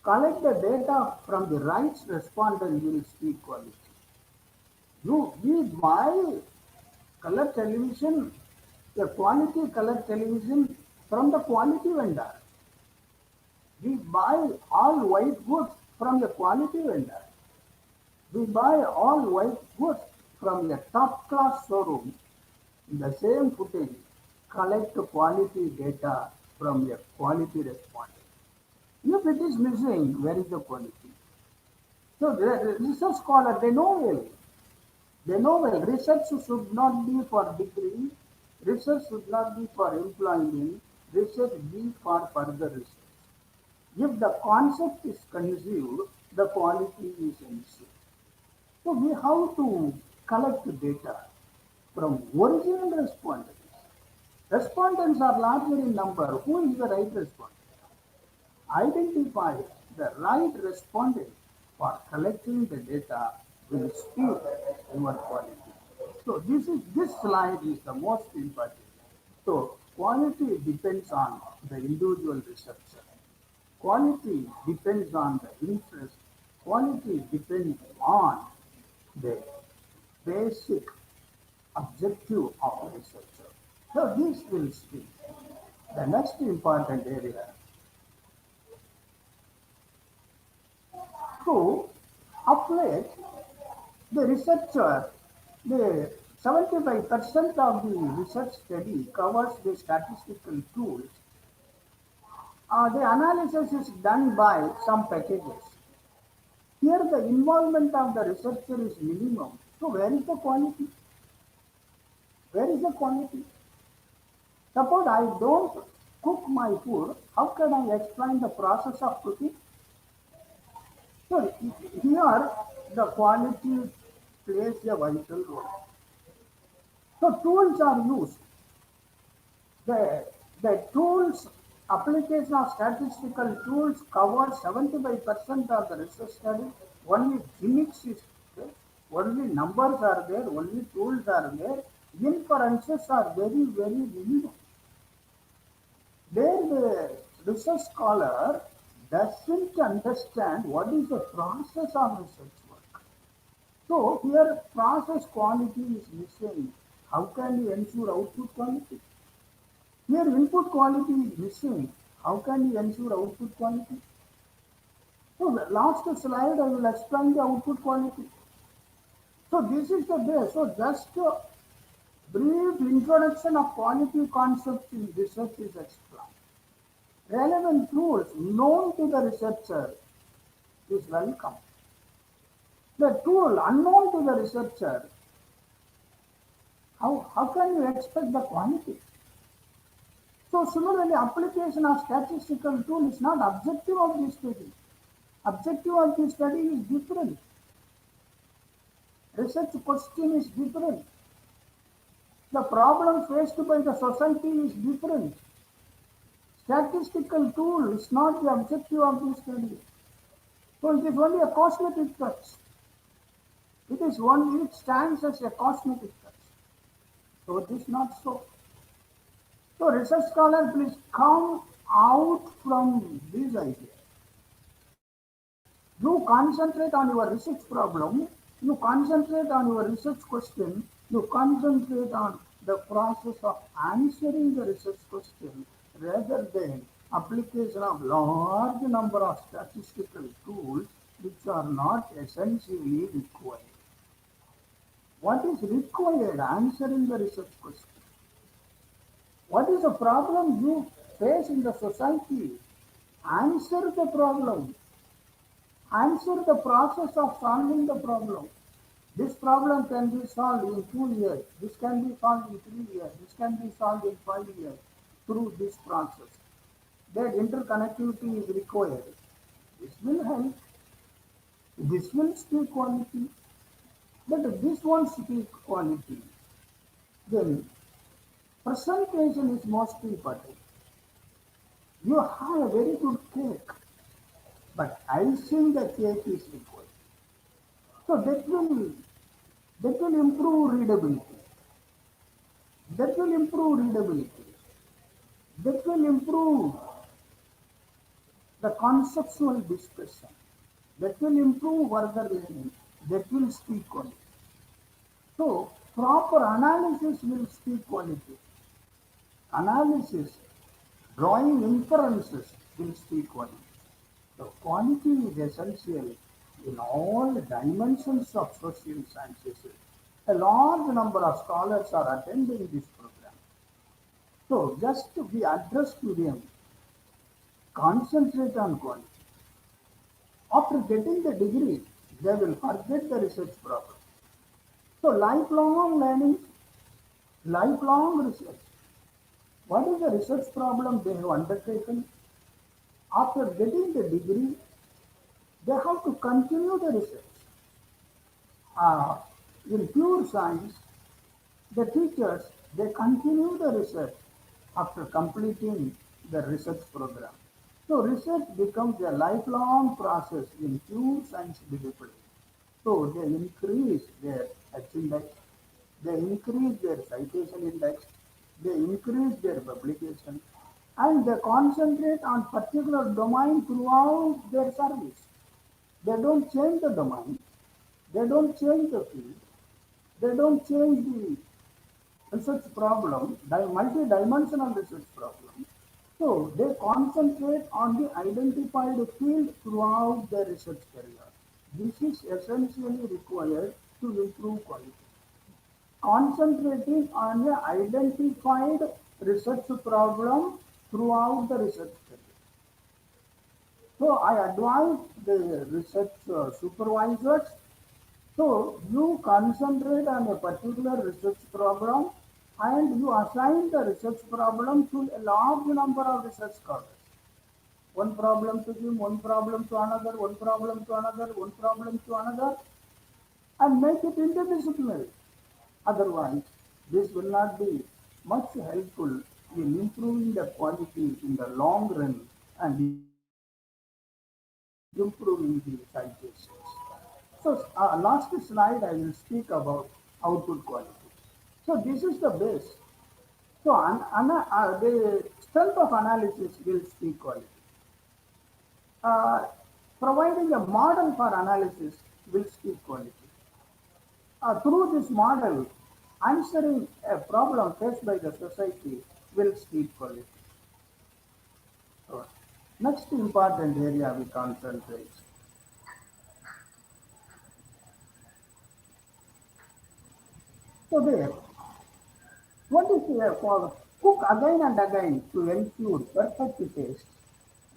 Collect the data from the right respondent will speak quality. We buy color television, a quality color television from the quality vendor. We buy all white goods from a quality vendor. We buy all white goods from a top class showroom. In the same footing, collect quality data from a quality respondent. If it is missing, where is the quality? So the research scholar, they know well. They know well. Research should not be for degree. Research should not be for employment. Research be for further research. If the concept is conceived, the quality is ensured. So we have to collect data from original respondents. Respondents are larger in number. Who is the right respondent? Identify the right respondent for collecting the data will speak your quality. So this slide is the most important. So quality depends on the individual researcher. Quality depends on the interest. Quality depends on the basic objective of the researcher. So this will speak. The next important area. So, of late, The researcher, the 75% of the research study covers the statistical tools. The analysis is done by some packages. Here the involvement of the researcher is minimum. So where is the quality? Where is the quality? Suppose I don't cook my food, how can I explain the process of cooking? So here the quality plays a vital role. So tools are used. The tools, application of statistical tools covers 75% of the research study. Only gimmicks is there, only numbers are there, only tools are there. Inferences are very, very minimum. There the research scholar doesn't understand what is the process of research work. So here process quality is missing. How can we ensure output quality? Here input quality is missing. How can we ensure output quality? So the last slide I will explain the output quality. So this is the base. So just a brief introduction of quality concepts in research is explained. Relevant tools known to the researcher is welcome. The tool unknown to the researcher, how can you expect the quality? So similarly, application of statistical tool is not objective of the study. Objective of the study is different. Research question is different. The problem faced by the society is different. Statistical tool is not the objective of the study. So it is only a cosmetic touch. It stands as a cosmetic touch. So it is not so. So research scholar, please come out from these ideas. You concentrate on your research problem, you concentrate on your research question, you concentrate on the process of answering the research question rather than application of large number of statistical tools which are not essentially required. What is required? Answering the research question. What is the problem you face in the society? Answer the problem. Answer the process of solving the problem. This problem can be solved in 2 years. This can be solved in 3 years. This can be solved in 5 years through this process. That interconnectivity is required. This will help. This will speak quality. But if this won't speak quality, then presentation is most important. You have a very good cake, but icing the cake is required. So that will improve readability. That will improve readability. That will improve the conceptual discussion. That will improve further learning. That will speak quality. So proper analysis will speak quality. Analysis, drawing inferences will speak quality. So quality is essential in all dimensions of social sciences. A large number of scholars are attending this program. So just to be addressed to them, concentrate on quality. After getting the degree, they will forget the research problem. So lifelong learning, lifelong research. What is the research problem they have undertaken? After getting the degree, they have to continue the research. In pure science, the teachers, they continue the research after completing the research program. So research becomes a lifelong process in pure science discipline. So they increase their H index, they increase their citation index, they increase their publication, and they concentrate on particular domain throughout their service. They don't change the domain, they don't change the field, they don't change the research problem, multi-dimensional research problem. So they concentrate on the identified field throughout their research career. This is essentially required to improve quality. Concentrating on the identified research problem throughout the research study. So I advise the research supervisors, so you concentrate on a particular research problem and you assign the research problem to a large number of research scholars. One problem to him, one problem to another, one problem to another, one problem to another, and make it interdisciplinary. Otherwise, this will not be much helpful in improving the quality in the long run and improving the citations. So, last slide I will speak about output quality. So, this is the base. So, the strength of analysis will speak quality. Uh, Providing a model for analysis will speak quality. Through this model, answering a problem faced by the society will speak quality. So, next important area we concentrate. So there, what is here for? Cook again and again to ensure perfect taste.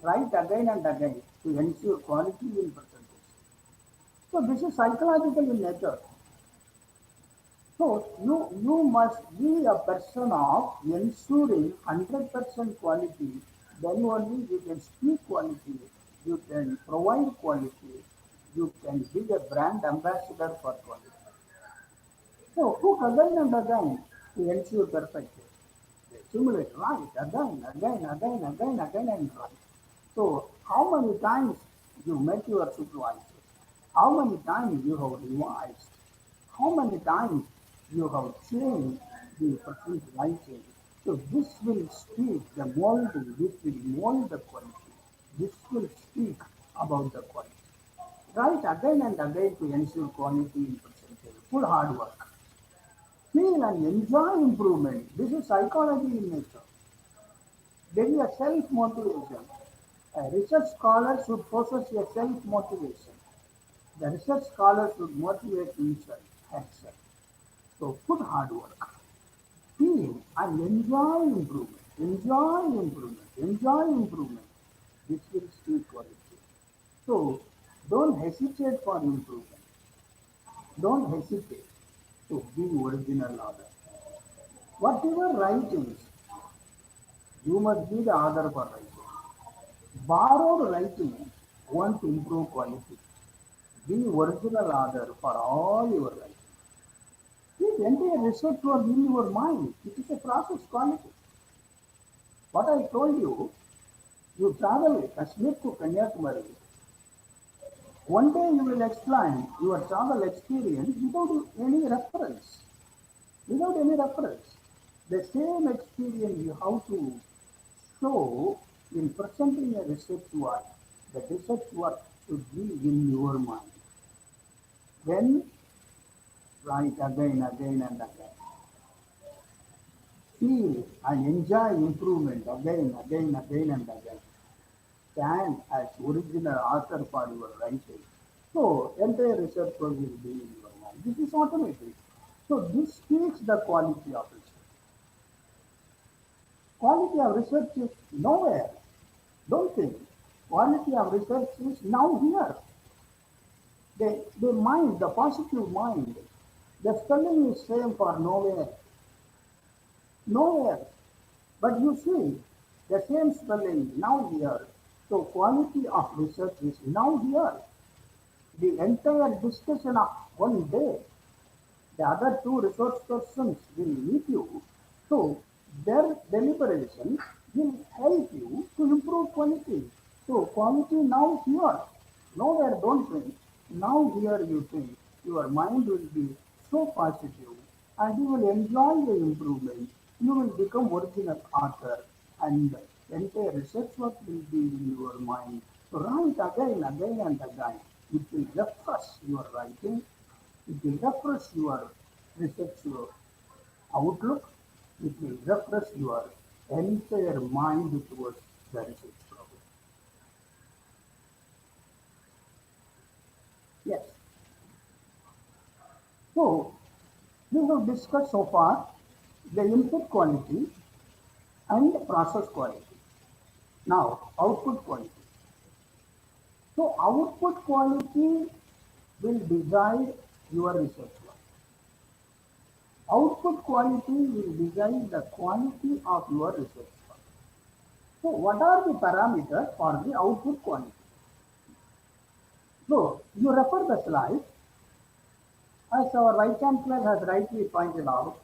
Write again and again to ensure quality in presentation. So this is psychological in nature. So you must be a person of ensuring 100% quality. Then only you can speak quality. You can provide quality. You can be a brand ambassador for quality. So cook again and again to ensure perfection. Simulate, right, again, and right. So how many times you met your supervisor? How many times you have revised? How many times you have changed the person's writing? So this will speak the molding, this will mold the quality. This will speak about the quality. Write again and again to ensure quality in percentage. Full hard work. Feel and enjoy improvement. This is psychology in nature. There is a self-motivation. A research scholar should possess a self-motivation. The research scholar should motivate himself, herself. So put hard work. Feel and enjoy improvement. Enjoy improvement. Enjoy improvement. This will speak quality. So don't hesitate for improvement. Don't hesitate to be original order. Whatever writings, you must be the author for writing. Borrowed writing won't improve quality. Be original author for all your writing. This entire research was in your mind. It is a process quality. What I told you, you travel Kashmir to Kanyakumari. One day you will explain your travel experience without any reference. Without any reference. The same experience you have to show in presenting a research work. The research work should be in your mind. Then write again and again. Feel and enjoy improvement again and again. Stand as original author for your writing. So entire research work will be in your mind. This is automatic. So this speaks the quality of research. Quality of research is nowhere. Don't think. Quality of research is now here. The mind, the positive mind, the spelling is same for nowhere. Nowhere. But you see, the same spelling now here. So quality of research is now here. The entire discussion of one day, the other two resource persons will meet you. So their deliberation will help you to improve quality. So quality now here. Nowhere don't think. Now here you think. Your mind will be so positive and you will enjoy the improvement. You will become original author and entire research work will be in your mind. So write again and again. It will refresh your writing. It will refresh your research outlook. It will refresh your entire mind towards the research problem. Yes. So we have discussed so far the input quality and process quality. Now output quality. So output quality will decide your research work. Output quality will decide the quality of your research work. So what are the parameters for the output quality? So you refer the slide. As our Vice Chancellor has rightly pointed out,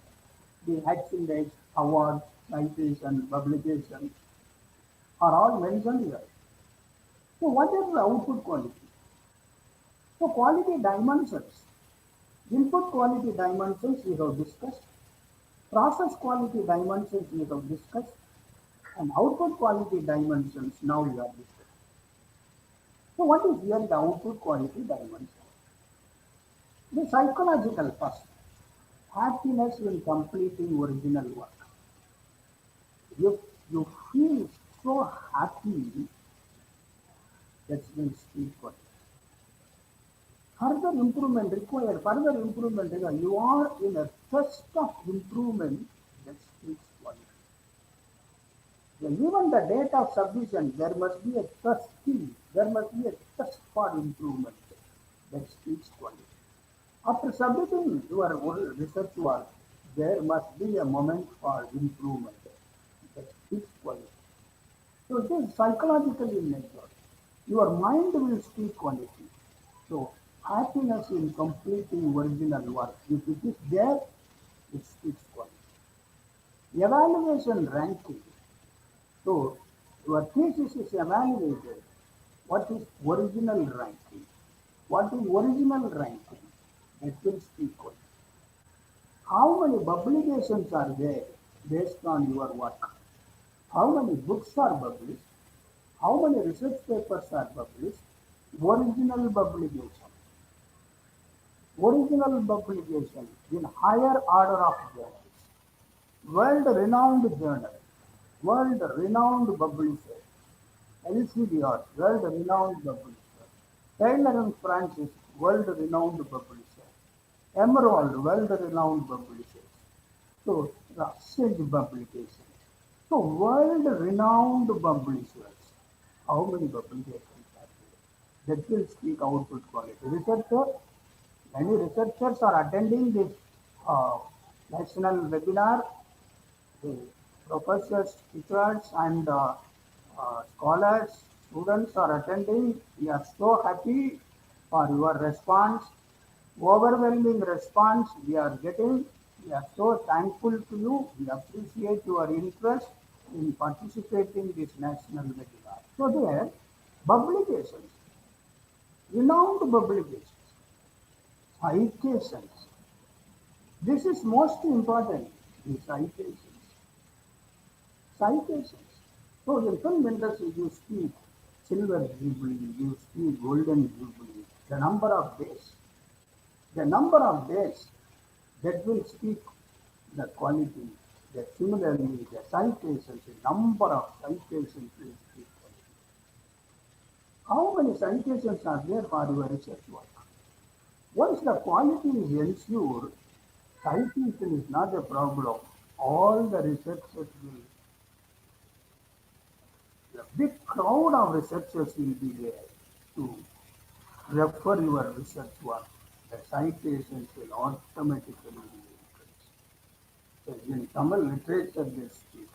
the H index, awards, citation, publication are all mentioned here. So what is the output quality? So quality dimensions, input quality dimensions we have discussed, process quality dimensions we have discussed, and output quality dimensions now we are discussing. So what is here the output quality dimension? The psychological first, happiness in completing original work. If you feel so happy, that will speak for you. Further improvement required, further improvement, you are in a thirst of improvement, that speaks for you. Even the date of submission, there must be a thirsty, there must be a thirst for improvement, that speaks for you. After submitting your research work, there must be a moment for improvement, that speaks for you. So it is psychological in nature. Your mind will speak quality. So happiness in completing original work. If it is there, it speaks quality. Evaluation ranking. So your thesis is evaluated. What is original ranking? What is original ranking? That will speak quality. How many publications are there based on your work? How many books are published? How many research papers are published? Original publication. Original publication in higher order of journals. World-renowned journal. World-renowned publisher. LCDR, world-renowned publisher. Taylor and Francis, world-renowned publisher. Emerald, world-renowned publishers. So, Russell publication. So, world-renowned publishers. How many publications are there? That will speak output quality. Researcher, many researchers are attending this uh, national webinar. The professors, teachers, and scholars, students are attending. We are so happy for your response. Overwhelming response we are getting. We are so thankful to you. We appreciate your interest in participating this national webinar. So there, publications, renowned publications, citations. This is most important. The citations. Citations. So in film industry, you speak silver jubilee, you speak golden jubilee. The number of days that will speak the quality. That similarly, the citations, the number of citations will speak quality. How many citations are there for your research work? Once the quality is ensured, citation is not a problem. All the researchers will, the big crowd of researchers will be there to refer your research work. The citations will automatically be increased. So in Tamil literature they speak.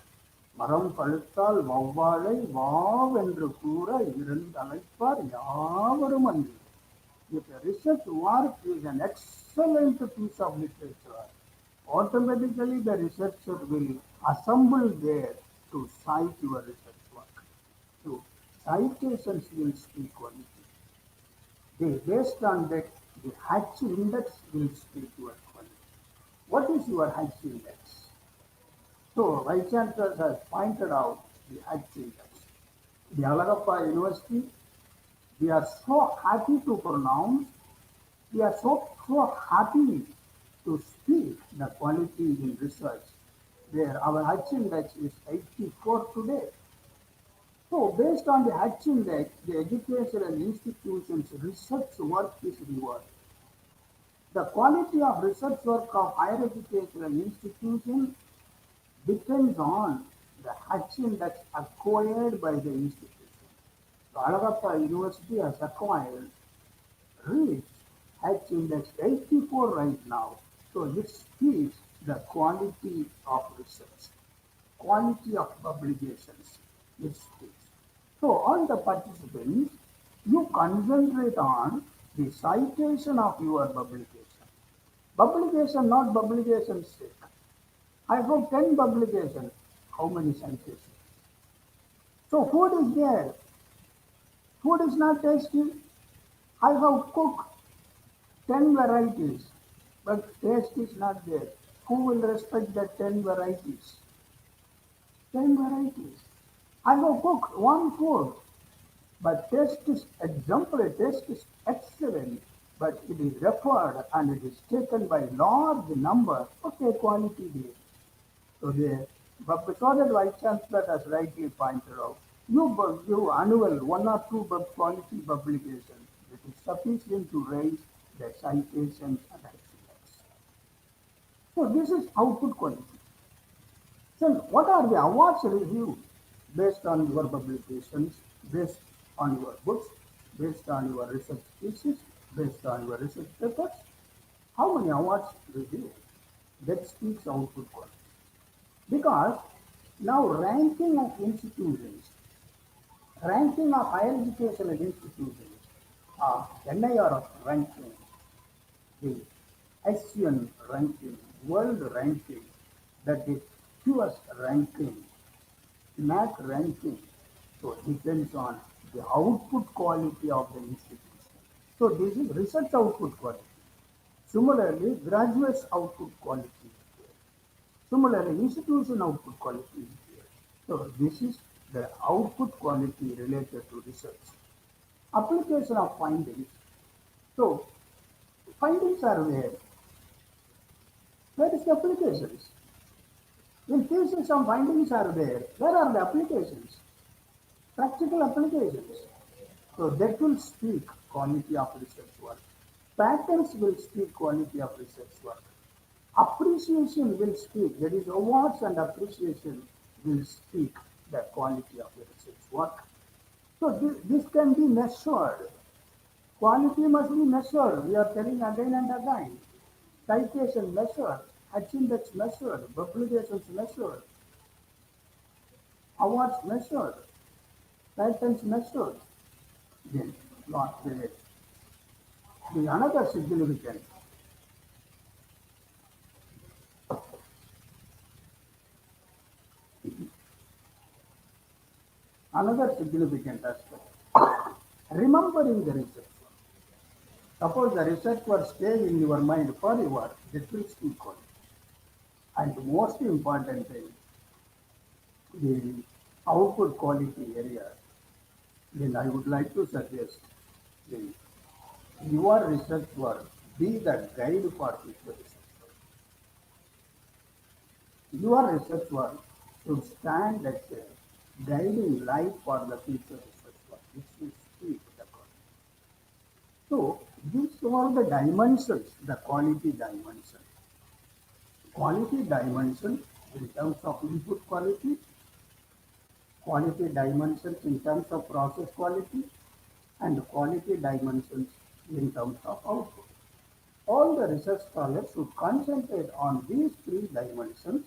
மரம் பழுத்தால் வௌவாலை வாவென்று கூற இருந்தழைப்பார் யாவரும் அன்றி. If a research work is an excellent piece of literature, automatically the researcher will assemble there to cite your research work. So citations will speak quality. Based on that, the H index will speak your quality. What is your H index? So Vice Chancellor has pointed out the H index. The Alagappa University, we are so happy to pronounce, we are so happy to speak the quality in research, where our H index is 84 today. So based on the H index, the educational institutions' research work is rewarded. The quality of research work of higher educational institutions depends on the H index acquired by the institution. So Alagappa University has acquired reached H index 84 right now. So it speaks the quality of research, quality of publications. It speaks. So all the participants, you concentrate on the citation of your publication. Publication, not publication sake. I have 10 publications. How many citations? So food is there. Food is not tasty. I have cooked 10 varieties, but taste is not there. Who will respect the 10 varieties? 10 varieties. I have cooked one food, but taste is exemplary, taste is excellent, but it is referred and it is taken by large number. Okay, quality there. So there, but because the Vice Chancellor has rightly pointed out, you annual one or two quality publications, it is sufficient to raise the citations and excellence. So this is output quality. So what are the awards reviewed based on your publications, based on your books, based on your research thesis, based on your research papers? How many awards reviewed? That speaks output quality. Because now ranking of higher educational institutions, NIR ranking, the ASEAN ranking, world ranking, that is QS ranking, MAC ranking. So depends on the output quality of the institution. So this is research output quality. Similarly, graduates output quality is there. Similarly, institution output quality is there. So this is the output quality related to research. Application of findings. So findings are where? Where is the applications? In thesis, some findings are there. Where are the applications? Practical applications. So that will speak quality of research work. Patents will speak quality of research work. Appreciation will speak. That is, awards and appreciation will speak the quality of the research work. So this can be measured. Quality must be measured. We are telling again and again. Citation measured, H index measured, publications measured, awards measured, patents measured. Then, not the another significant aspect. Remembering the research work. Suppose the research work stays in your mind forever, that will speak on. And the most important thing, the output quality area, then I would like to suggest the, your research work be the guide for future research work. Your research work should stand as a guiding light for the future research work, which will speak the quality. So these are the dimensions, the quality dimension. Quality dimension in terms of input quality, quality dimensions in terms of process quality, and quality dimensions in terms of output. All the research scholars should concentrate on these three dimensions,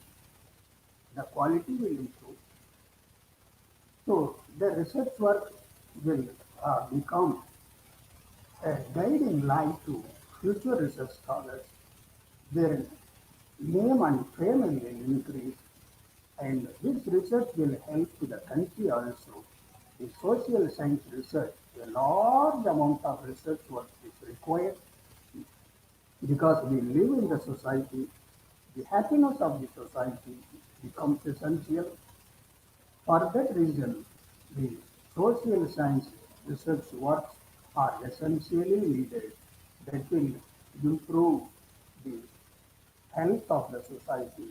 the quality will improve. So the research work will become a guiding light to future research scholars. Their name and fame will increase, and this research will help to the country also. The social science research, a large amount of research work is required because we live in the society. The happiness of the society becomes essential. For that reason, the social science research works are essentially needed that will improve the health of the society,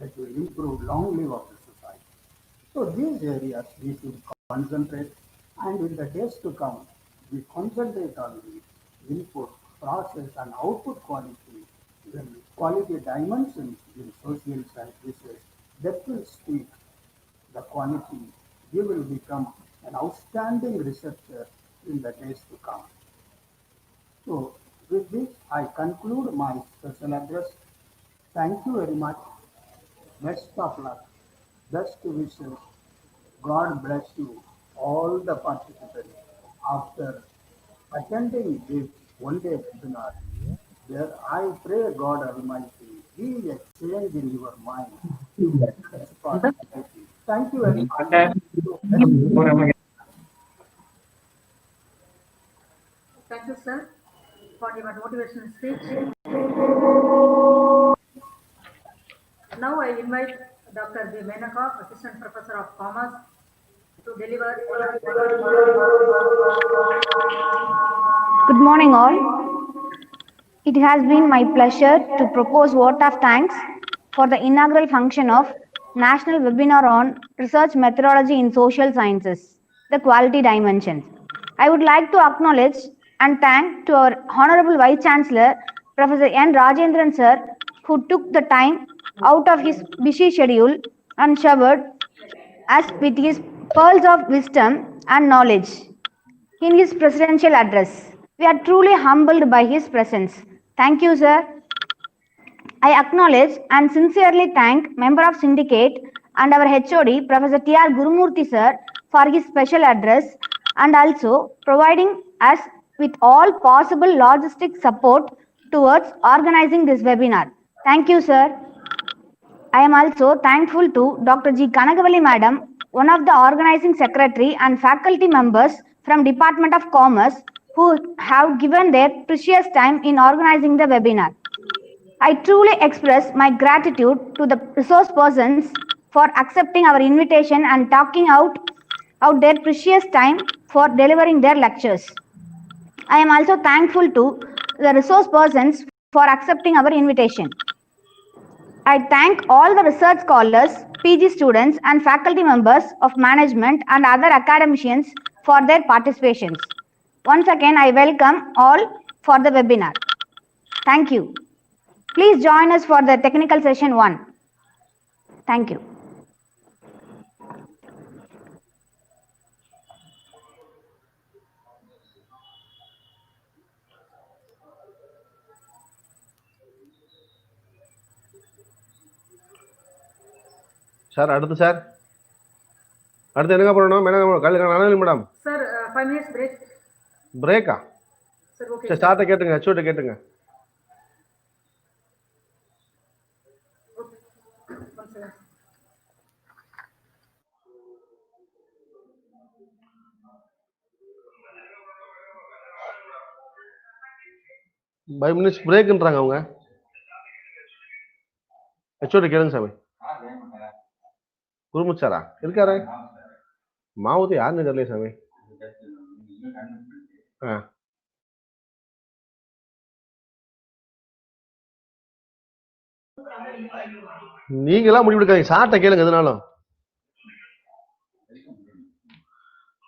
that will improve long life of the society. So these areas we should concentrate, and in the days to come, we concentrate on the input process and output quality, then quality dimensions in social science research, that will speak the quality. You will become an outstanding researcher in the days to come. So, with this, I conclude my special address. Thank you very much. Best of luck. Best wishes. God bless you, all the participants. After attending this one-day webinar, there I pray God Almighty, He a change in your mind. That's possibility. Thank you very much. Thank you, sir, for your motivational speech. Now I invite Dr. V. Menaka, Assistant Professor of Commerce, to deliver. Good morning, all. It has been my pleasure to propose vote of thanks for the inaugural function of National Webinar on Research Methodology in Social Sciences, the Quality Dimensions. I would like to acknowledge and thank to our Honorable Vice Chancellor, Professor N. Rajendran Sir, who took the time out of his busy schedule and showered us with his pearls of wisdom and knowledge in his presidential address. We are truly humbled by his presence. Thank you, sir. I acknowledge and sincerely thank Member of Syndicate and our HOD, Professor T.R. Gurumurthy, sir, for his special address and also providing us with all possible logistic support towards organizing this webinar. Thank you, sir. I am also thankful to Dr. G. Kanagavalli Madam, one of the organizing secretary and faculty members from Department of Commerce who have given their precious time in organizing the webinar. I truly express my gratitude to the resource persons for accepting our invitation and talking out their precious time for delivering their lectures. I am also thankful to the resource persons for accepting our invitation. I thank all the research scholars, PG students and faculty members of management and other academicians for their participations. Once again, I welcome all for the webinar. Thank you. Please join us for the technical session 1. Thank you. Sir அடுத்து sir அடுத்து என்னங்க பண்ணணும் madam Sir, 5 minutes break. பிரேக்கா Sir, okay. சரி ஸ்டார்ட்டை கேட்டுங்க ஹெச்ஓட்ட கேட்டுங்க. One second. Five minutes பிரேக்குன்றாங்க அவங்க. ஹெச்ஓட்ட கேளுங்க சாமி. குருமுச்சாரா இருக்காரு? மாவுதி யாருன்னு தெரியல சாமி. நீங்களாம் முடிவெடுக்காதீங்க, சார்ட்ட கேளுங்க எதுனாலும்.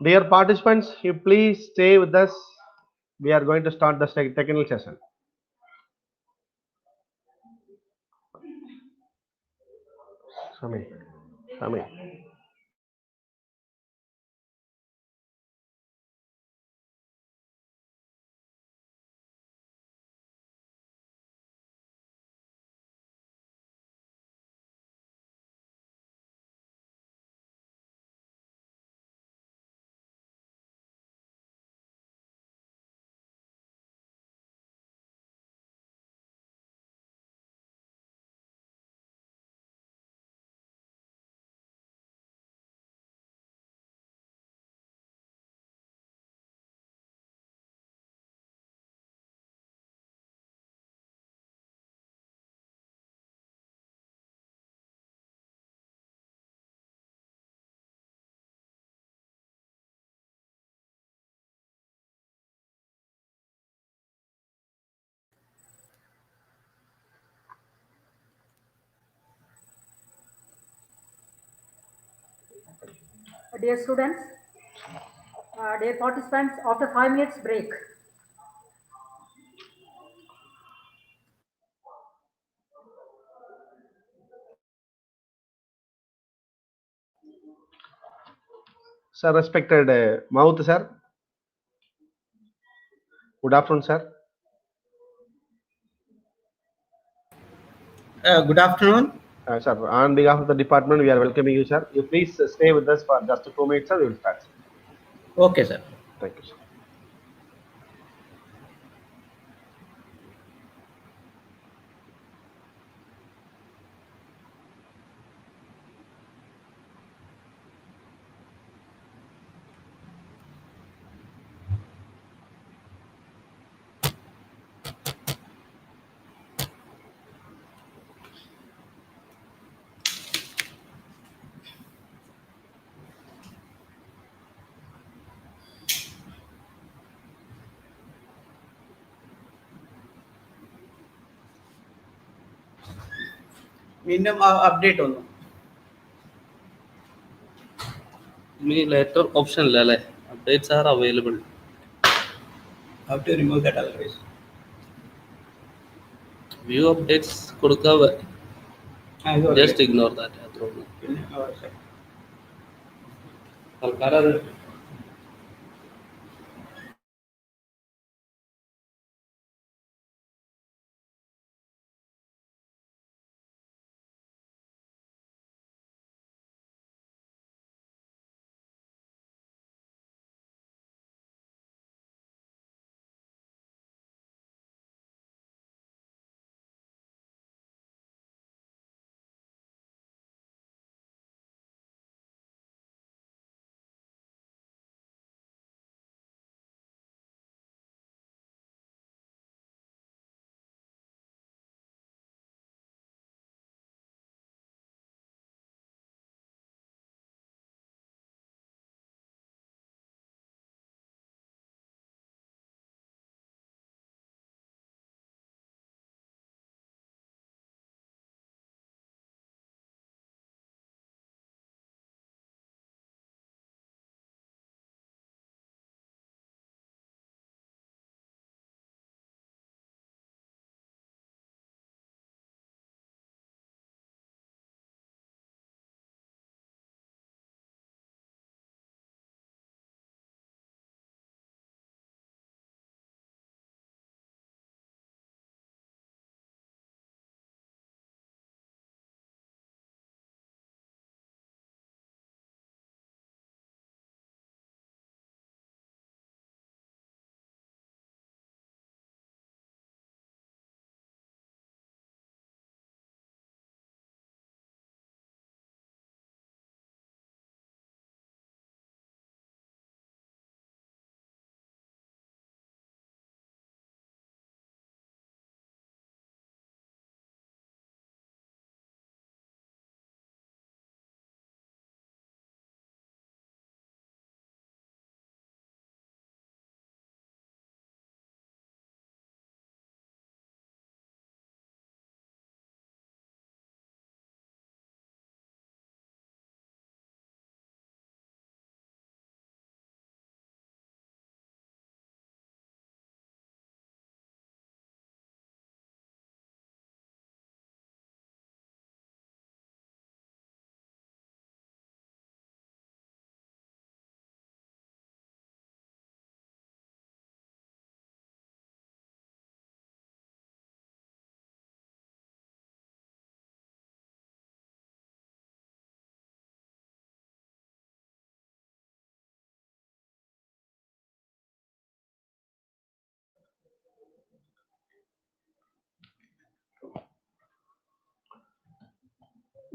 Dear participants, you please stay with us. We are going to start the technical session. Sami. Dear students, dear participants, after 5 minutes break. Sir, respected Maut sir. Good afternoon, sir. Good afternoon. Sir, on behalf of the department, we are welcoming you, sir. You please stay with us for just 2 minutes, sir. We will start. Sir. Okay, sir. Thank you, sir. വീണ്ടും update ഒന്നും Me later option lale. Updates are available. how to remove that otherwise. View updates കൊടുക്കുക. Just ignore that. പിന്നെ തൽക്കാലം അത്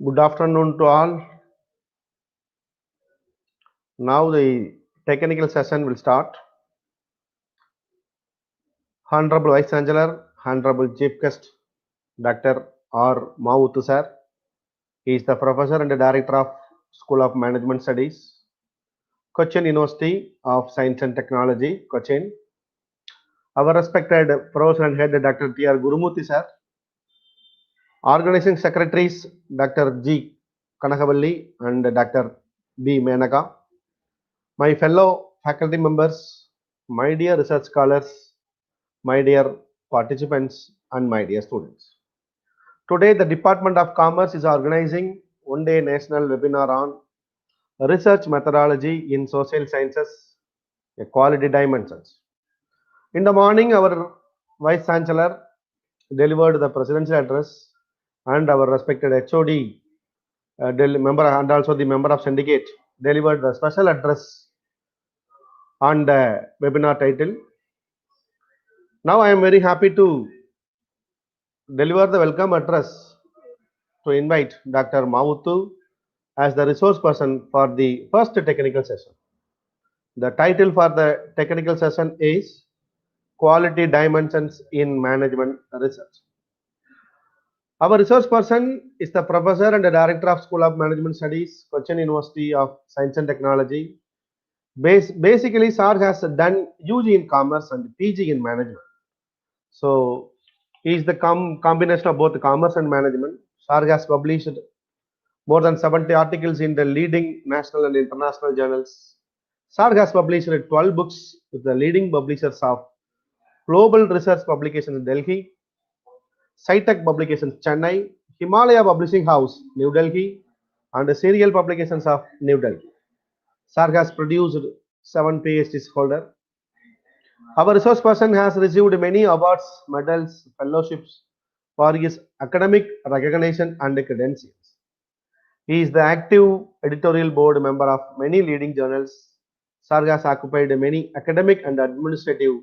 Good afternoon to all. Now the technical session will start. Honorable Vice Chancellor, Honorable Chief Guest, Dr. R. Mauthu sir. He is the Professor and the Director of School of Management Studies, Cochin University of Science and Technology, Cochin. Our respected Professor and Head, Dr. T. R. Gurumurthy sir. Organizing Secretaries, Dr. G. Kanakavalli and Dr. B. Menaka. My fellow faculty members, my dear research scholars, my dear participants, and my dear students. Today, the Department of Commerce is organizing one-day national webinar on research methodology in social sciences, quality dimensions. In the morning, our Vice Chancellor delivered the presidential address, and our respected HOD member and also the member of syndicate delivered the special address on the webinar title. Now I am very happy to deliver the welcome address to invite Dr. Mavuthu as the resource person for the first technical session. The title for the technical session is Quality Dimensions in Management Research. Our resource person is the professor and the director of School of Management Studies, Cochin University of Science and Technology. Basically, Sir has done UG in Commerce and PG in Management. So, he is the combination of both commerce and management. Sir has published more than 70 articles in the leading national and international journals. Sir has published 12 books with the leading publishers of Global Research Publications in Delhi, SciTech Publications Chennai, Himalaya Publishing House New Delhi, and the Serial Publications of New Delhi. Sir has produced 7 PhDs holder. Our resource person has received many awards, medals, fellowships for his academic recognition and credentials. He is the active editorial board member of many leading journals. Sir has occupied many academic and administrative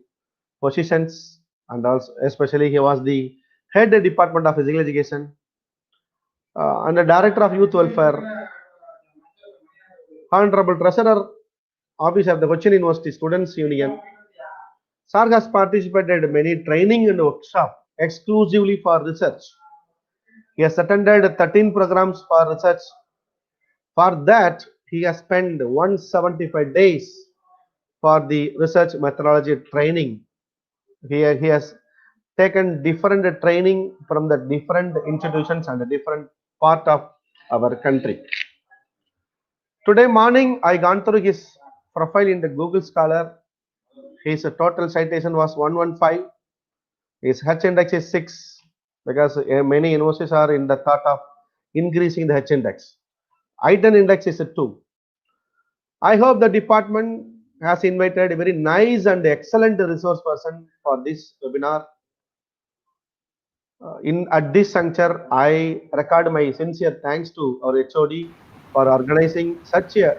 positions, and also especially he was the head of Department of Physical Education and the Director of Youth Welfare, Honorable Treasurer Office of the Cochin University Students Union. Sir has participated in many training and workshops exclusively for research. He has attended 13 programs for research. For that, he has spent 175 days for the research methodology training. He has taken different training from the different institutions and the different part of our country. Today morning, I gone through his profile in the Google Scholar. His total citation was 115. His H index is 6 because many universities are in the thought of increasing the H index. I-10 index is 2. I hope the department has invited a very nice and excellent resource person for this webinar. At this juncture, I record my sincere thanks to our HOD for organizing such a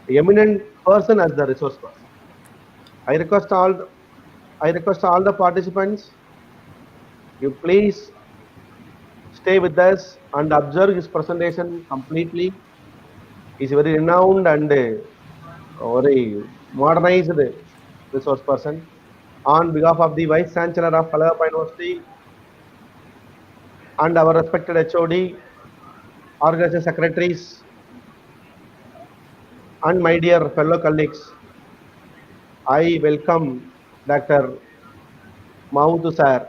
eminent person as the resource person. I request all the participants, you please stay with us and observe his presentation completely. He is a very renowned and very modernized resource person. On behalf of the Vice Chancellor of Alagappa University and our respected HOD, organization secretaries, and my dear fellow colleagues, I welcome Dr. Mavuthu sir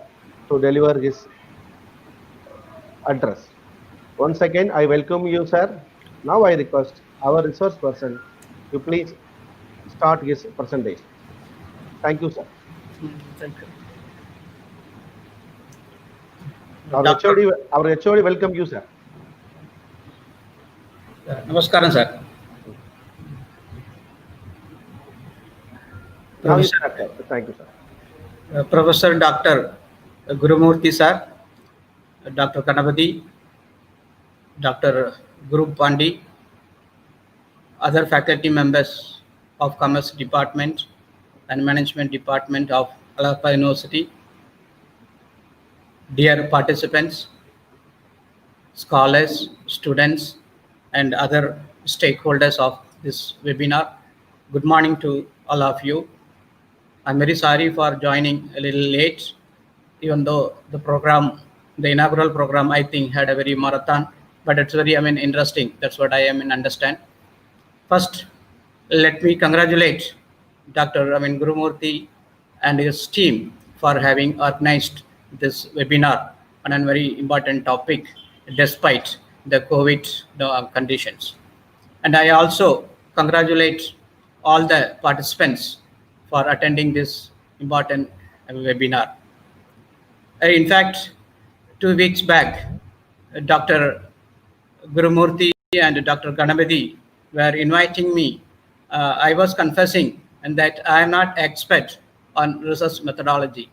to deliver his address. Once again, I welcome you, sir. Now I request our resource person to please start his presentation. Thank you, sir. Thank you. Our HOD welcome you, sir. Namaskaram, sir. Now you Professor, start, sir. Thank you, sir. Professor Dr. Gurumurthy, sir, Dr. Kanapati, Dr. Guru Pandi, other faculty members of Commerce Department and Management Department of Alagappa University, dear participants, scholars, students, and other stakeholders of this webinar. Good morning to all of you. I'm very sorry for joining a little late, even though the inaugural program, I think had a very marathon, but it's very, interesting. That's what I understand. First, let me congratulate Dr. Gurumurthy and his team for having organized this webinar on a very important topic despite the COVID conditions. And I also congratulate all the participants for attending this important webinar. In fact, 2 weeks back, Dr. Gurumurthy and Dr. Ganapathy were inviting me, I was confessing and that I am not expert on research methodology,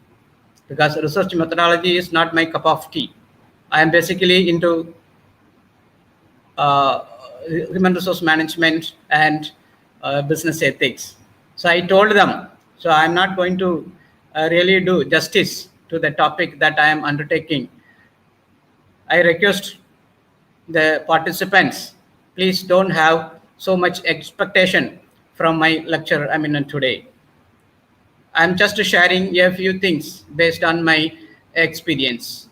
because research methodology is not my cup of tea. I am basically into uh, human resource management and business ethics. So I told them, so I'm not going to really do justice to the topic that I am undertaking. I request the participants, please don't have so much expectation from my lecture today. I'm just sharing a few things based on my experience.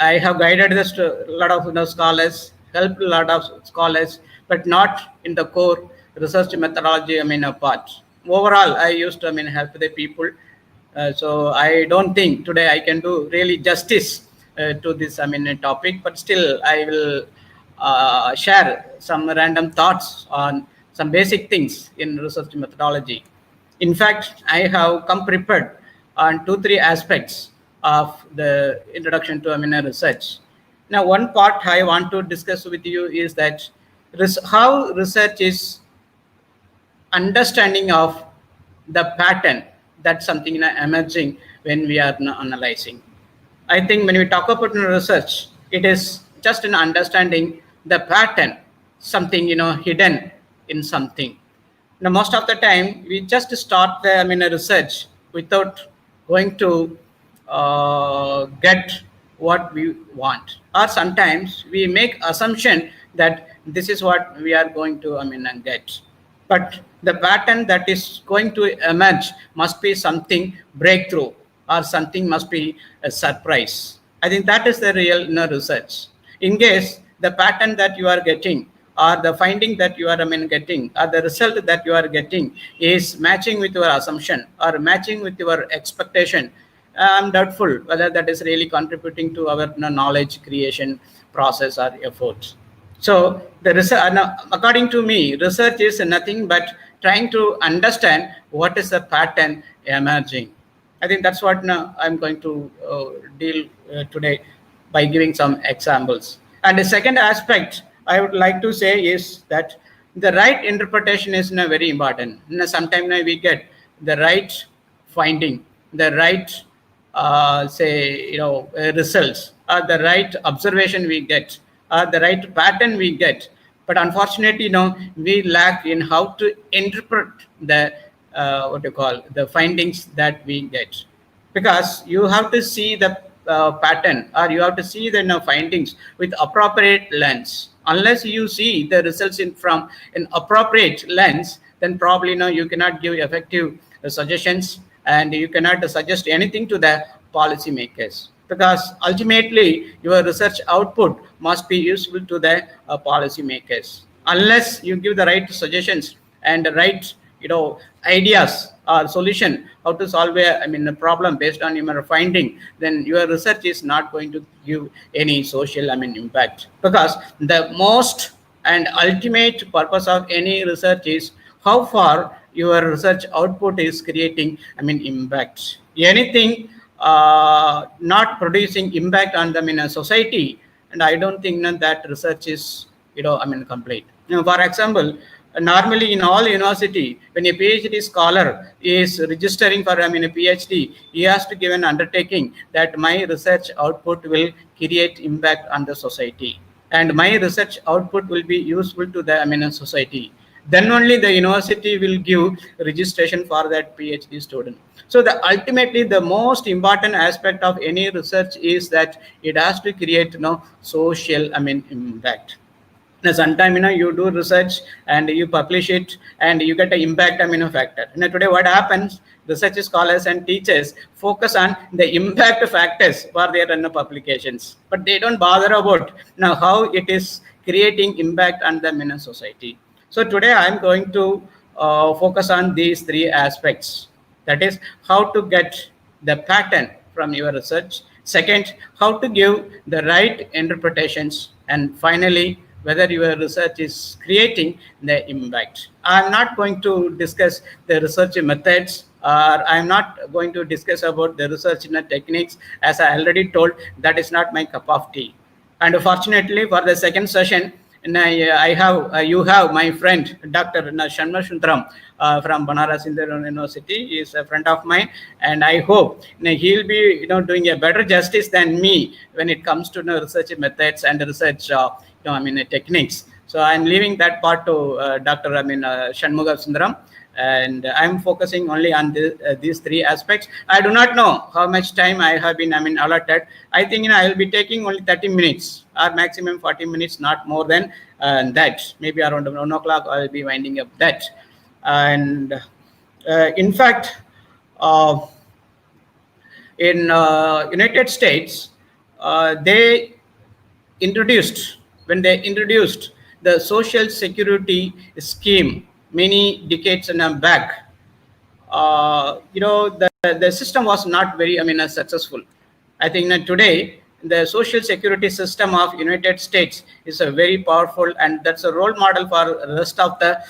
I have guided this to a lot of scholars, helped a lot of scholars, but not in the core research methodology. Part. Overall, I used to help the people. So I don't think today I can do really justice to this topic, but still I will share some random thoughts on some basic things in research methodology. In fact, I have come prepared on 2-3 aspects of the introduction to research. Now, one part I want to discuss with you is that how research is understanding of the pattern that's something emerging when we are analyzing. I think when we talk about research, it is just an understanding the pattern, something hidden in something. Now, most of the time, we just start the research without going to get what we want, or sometimes we make assumption that this is what we are going to get. But the pattern that is going to emerge must be something breakthrough, or something must be a surprise. I think that is the real research. In case the pattern that you are getting, or the finding that you are getting, or the result that you are getting is matching with your assumption or matching with your expectation, I'm doubtful whether that is really contributing to our knowledge creation process or effort. So the research, according to me, research is nothing but trying to understand what is the pattern emerging. I think that's what I'm going to deal today by giving some examples. And the second aspect I would like to say is that the right interpretation is very important. Sometimes we get the right finding, the right results, or the right observation we get, or the right pattern we get. But unfortunately, we lack in how to interpret the the findings that we get, because you have to see the pattern, or you have to see the findings with appropriate lens. Unless you see the results from an appropriate lens, then probably you cannot give effective suggestions, and you cannot suggest anything to the policymakers, because ultimately your research output must be useful to the policymakers. Unless you give the right suggestions and the right ideas or solution how to solve a problem based on your finding, then your research is not going to give any social impact, because the most and ultimate purpose of any research is how far your research output is creating impact. Anything not producing impact on them in a society, and I don't think that research is complete. For example, normally in all university, when a PhD scholar is registering for a PhD, he has to give an undertaking that my research output will create impact on the society, and my research output will be useful to the society. Then only the university will give registration for that PhD student. So ultimately the most important aspect of any research is that it has to create social impact. Now, sometimes you do research and you publish it and you get an impact factor. Now, today what happens? Research scholars and teachers focus on the impact factors for their publications, but they don't bother about how it is creating impact on the society. So today I'm going to focus on these 3 aspects. That is, how to get the pattern from your research. Second, how to give the right interpretations. And finally, whether your research is creating the impact. I'm not going to discuss the research methods, or I'm not going to discuss about the research techniques. As I already told, that is not my cup of tea. And fortunately for the second session, And I have you have my friend Dr. Shanma Sundaram from Banaras Hindu University. He is a friend of mine, and I hope he'll be doing a better justice than me when it comes to research methods and research techniques. So I'm leaving that part to Dr. Shanmuga Sundaram, and I'm focusing only on these three aspects. I do not know how much time I have been allotted. I think I will be taking only 30 minutes or maximum 40 minutes, not more than that. Maybe around 1 o'clock I will be winding up that. And in fact, in United States, they introduced when they introduced the social security scheme many decades back. The system was not very successful. I think that today the social security system of United States is a very powerful, and that's a role model for the rest of the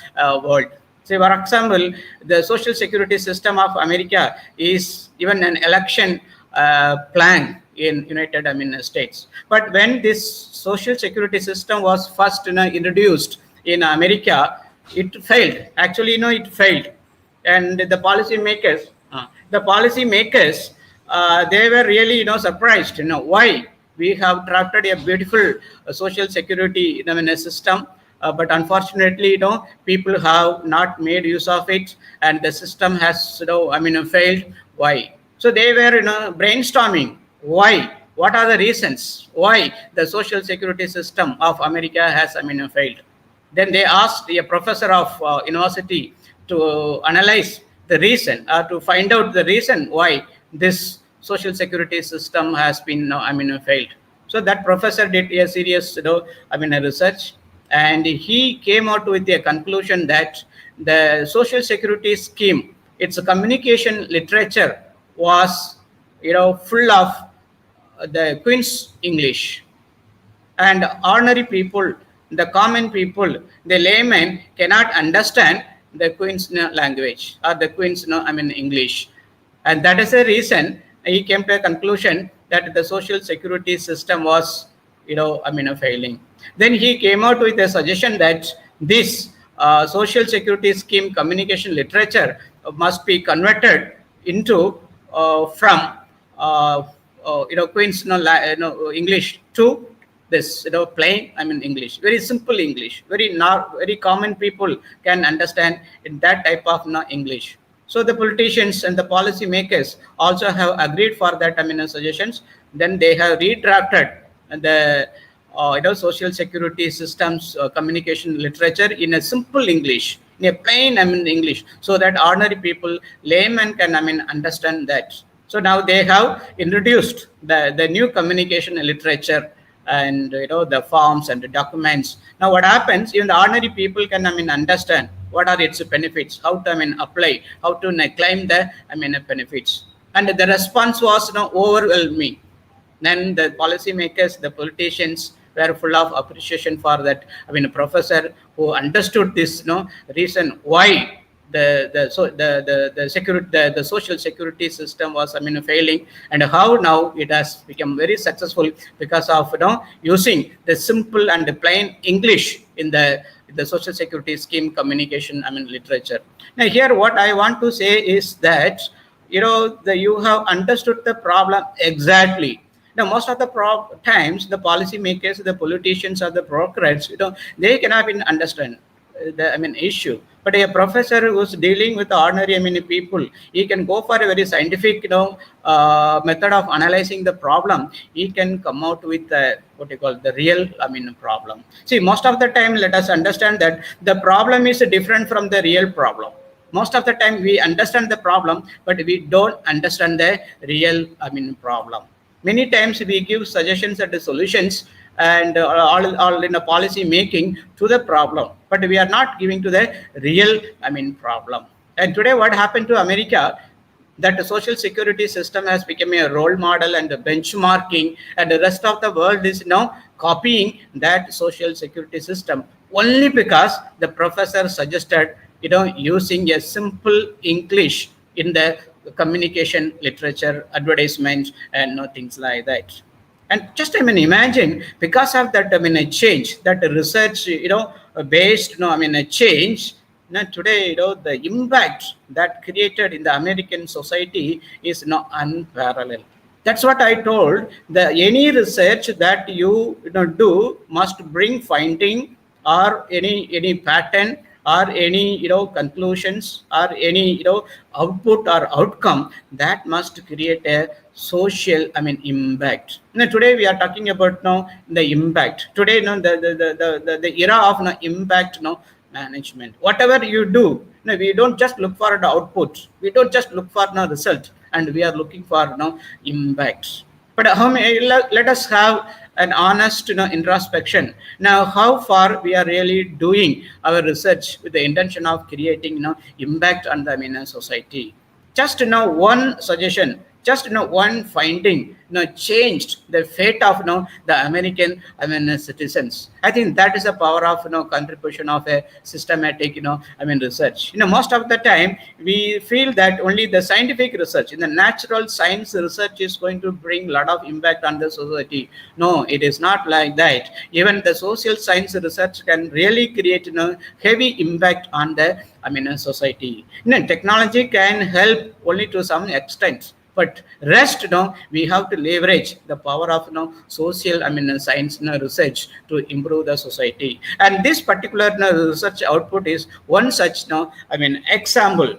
world. Say, for example, the social security system of America is even an election plan in United States. But when this social security system was first introduced in America, it failed. Actually, it failed, and the policymakers, they were really surprised. Why we have drafted a beautiful social security system, but unfortunately, people have not made use of it, and the system has failed. Why? So they were brainstorming why. What are the reasons why the social security system of America has failed? Then they asked a professor of university to analyze the reason, to find out the reason why this social security system has been failed. So that professor did a serious research, and he came out with a conclusion that the social security scheme, its communication literature was full of the Queen's English, and ordinary people, the common people, the layman cannot understand the Queen's language or the Queen's English. And that is the reason he came to a conclusion that the social security system was failing. Then he came out with a suggestion that this social security scheme communication literature must be converted into from Queen's English to this plain English, very simple English, very common people can understand in that type of English. So the politicians and the policy makers also have agreed for that suggestions. Then they have redrafted the social security systems communication literature in a simple English, in a plain English, so that ordinary people, laymen can understand that. So now they have introduced the new communication literature, and the forms and the documents. Now what happens, even the ordinary people can understand what are its benefits, how to apply, how to claim the benefits. And the response was overwhelming. Then the policymakers, the politicians were full of appreciation for that professor who understood this reason why the social security system was failing, and how now it has become very successful because of using the simple and the plain English in the social security scheme communication literature. Now here what I want to say is that you have understood the problem exactly. Now, most of the times, the policymakers, the politicians, or the bureaucrats, they cannot even understand the issue. But a professor who's dealing with ordinary people, he can go for a very scientific method of analyzing the problem. He can come out with what you call the real problem. See, most of the time, let us understand that the problem is different from the real problem. Most of the time we understand the problem, but we don't understand the real problem. Many times we give suggestions and the solutions, and all in a policy making to the problem, but we are not giving to the real problem. And today what happened to America, that the social security system has become a role model and a benchmarking, and the rest of the world is now copying that social security system only because the professor suggested using a simple English in the communication literature, advertisements, and things like that. And just imagine, because of that a change, that research based a change. Now today the impact that created in the American society is unparalleled. That's what I told. The any research that you do must bring finding, or any pattern, or any conclusions, or any output or outcome that must create a social impact. Today we are talking about now the impact. Today the era of impact management. Whatever you do, we don't just look for the output, we don't just look for the result, and we are looking for impact. But let us have an honest introspection. Now, how far we are really doing our research with the intention of creating impact on the society. Just one suggestion, just one finding changed the fate of the American citizens. I think that is the power of contribution of a systematic research. Most of the time we feel that only the scientific research, in the natural science research, is going to bring a lot of impact on the society. No, it is not like that. Even the social science research can really create heavy impact on the society. Technology can help only to some extent, but rest we have to leverage the power of social science research to improve the society. And this particular research output is one such example.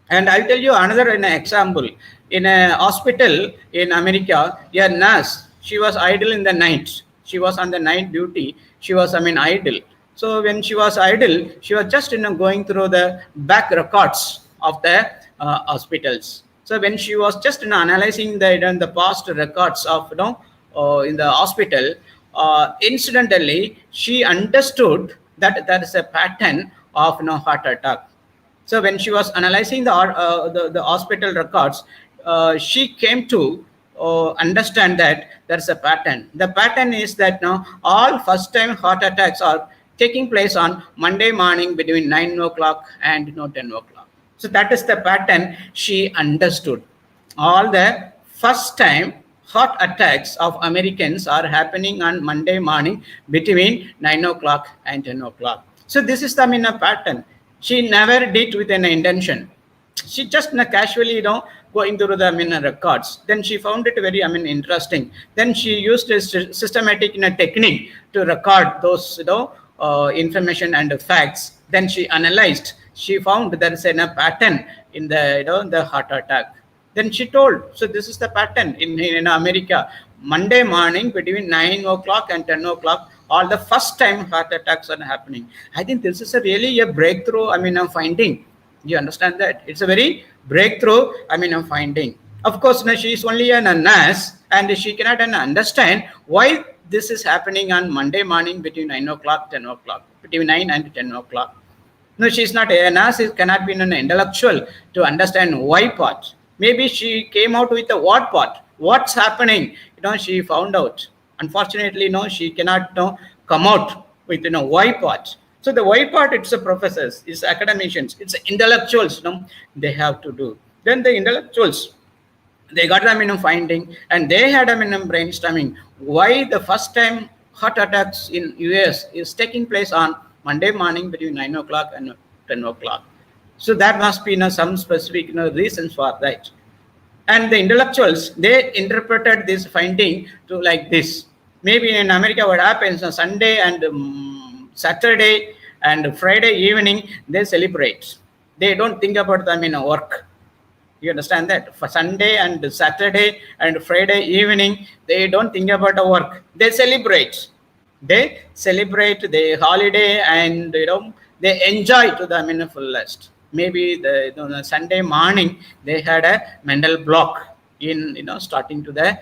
And I'll tell you another example. In a hospital in America, a nurse, she was idle in the night. She was on the night duty. She was idle. So when she was idle, she was just going through the back records of the hospitals. So when she was just analyzing the past records of in the hospital, incidentally she understood that there is a pattern of heart attack. So when she was analyzing the hospital records, she came to understand that there's a pattern. The pattern is that now all first-time heart attacks are taking place on Monday morning between 9 o'clock and 10 o'clock. So that is the pattern she understood. All the first-time heart attacks of Americans are happening on Monday morning between 9 o'clock and 10 o'clock. So this is the a pattern. She never did with an intention. She just casually going through the records. Then she found it very interesting. Then she used a systematic technique to record those information and facts. Then she analyzed. She found there is a pattern in the heart attack. Then she told, so this is the pattern in America. Monday morning between 9 o'clock and 10 o'clock, all the first time heart attacks are happening. I think this is really a breakthrough finding. You understand that? It's a very breakthrough finding. Of course, she is only a nurse, and she cannot understand why this is happening on Monday morning between 9 o'clock, 10 o'clock, between 9 and 10 o'clock. No, she is not a nurse. It cannot be an intellectual to understand why part. Maybe she came out with a what part. What's happening? She found out. Unfortunately, she cannot come out with why part. So the why part, it's the professors, it's academicians, it's intellectuals. They have to do. Then the intellectuals, they got them finding, and they had them brainstorming why the first time heart attacks in US is taking place on Monday morning between 9 o'clock and 10 o'clock. So there must be some specific reasons for that. And the intellectuals, they interpreted this finding to like this. Maybe in America, what happens on Sunday and Saturday and Friday evening, they celebrate. They don't think about work. You understand that? For Sunday and Saturday and Friday evening, they don't think about the work. They celebrate. They celebrate the holiday, and they enjoy to the fullest. Maybe the Sunday morning they had a mental block in starting to the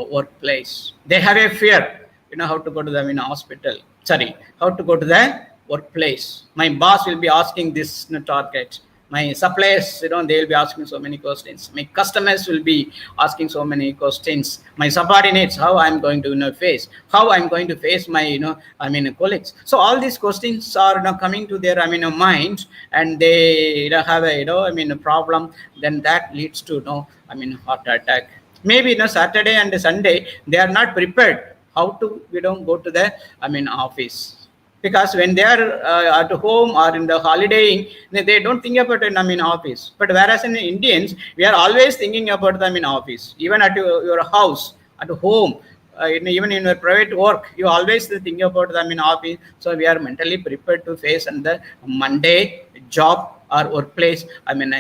workplace. They have a fear, how to go to the hospital. Sorry, how to go to the workplace. My boss will be asking this target. My suppliers, they will be asking so many questions. My customers will be asking so many questions. My subordinates, how I'm going to face, how I'm going to face my colleagues. So all these questions are coming to their mind, and they have a a problem. Then that leads to heart attack. Maybe Saturday and Sunday they are not prepared how to go to the office, because when they are at home or in the holidaying, they don't think about it office. But whereas in Indians, we are always thinking about them in office, even at your house, at home, even in your private work, you always think about them in office. So we are mentally prepared to face on the Monday job or workplace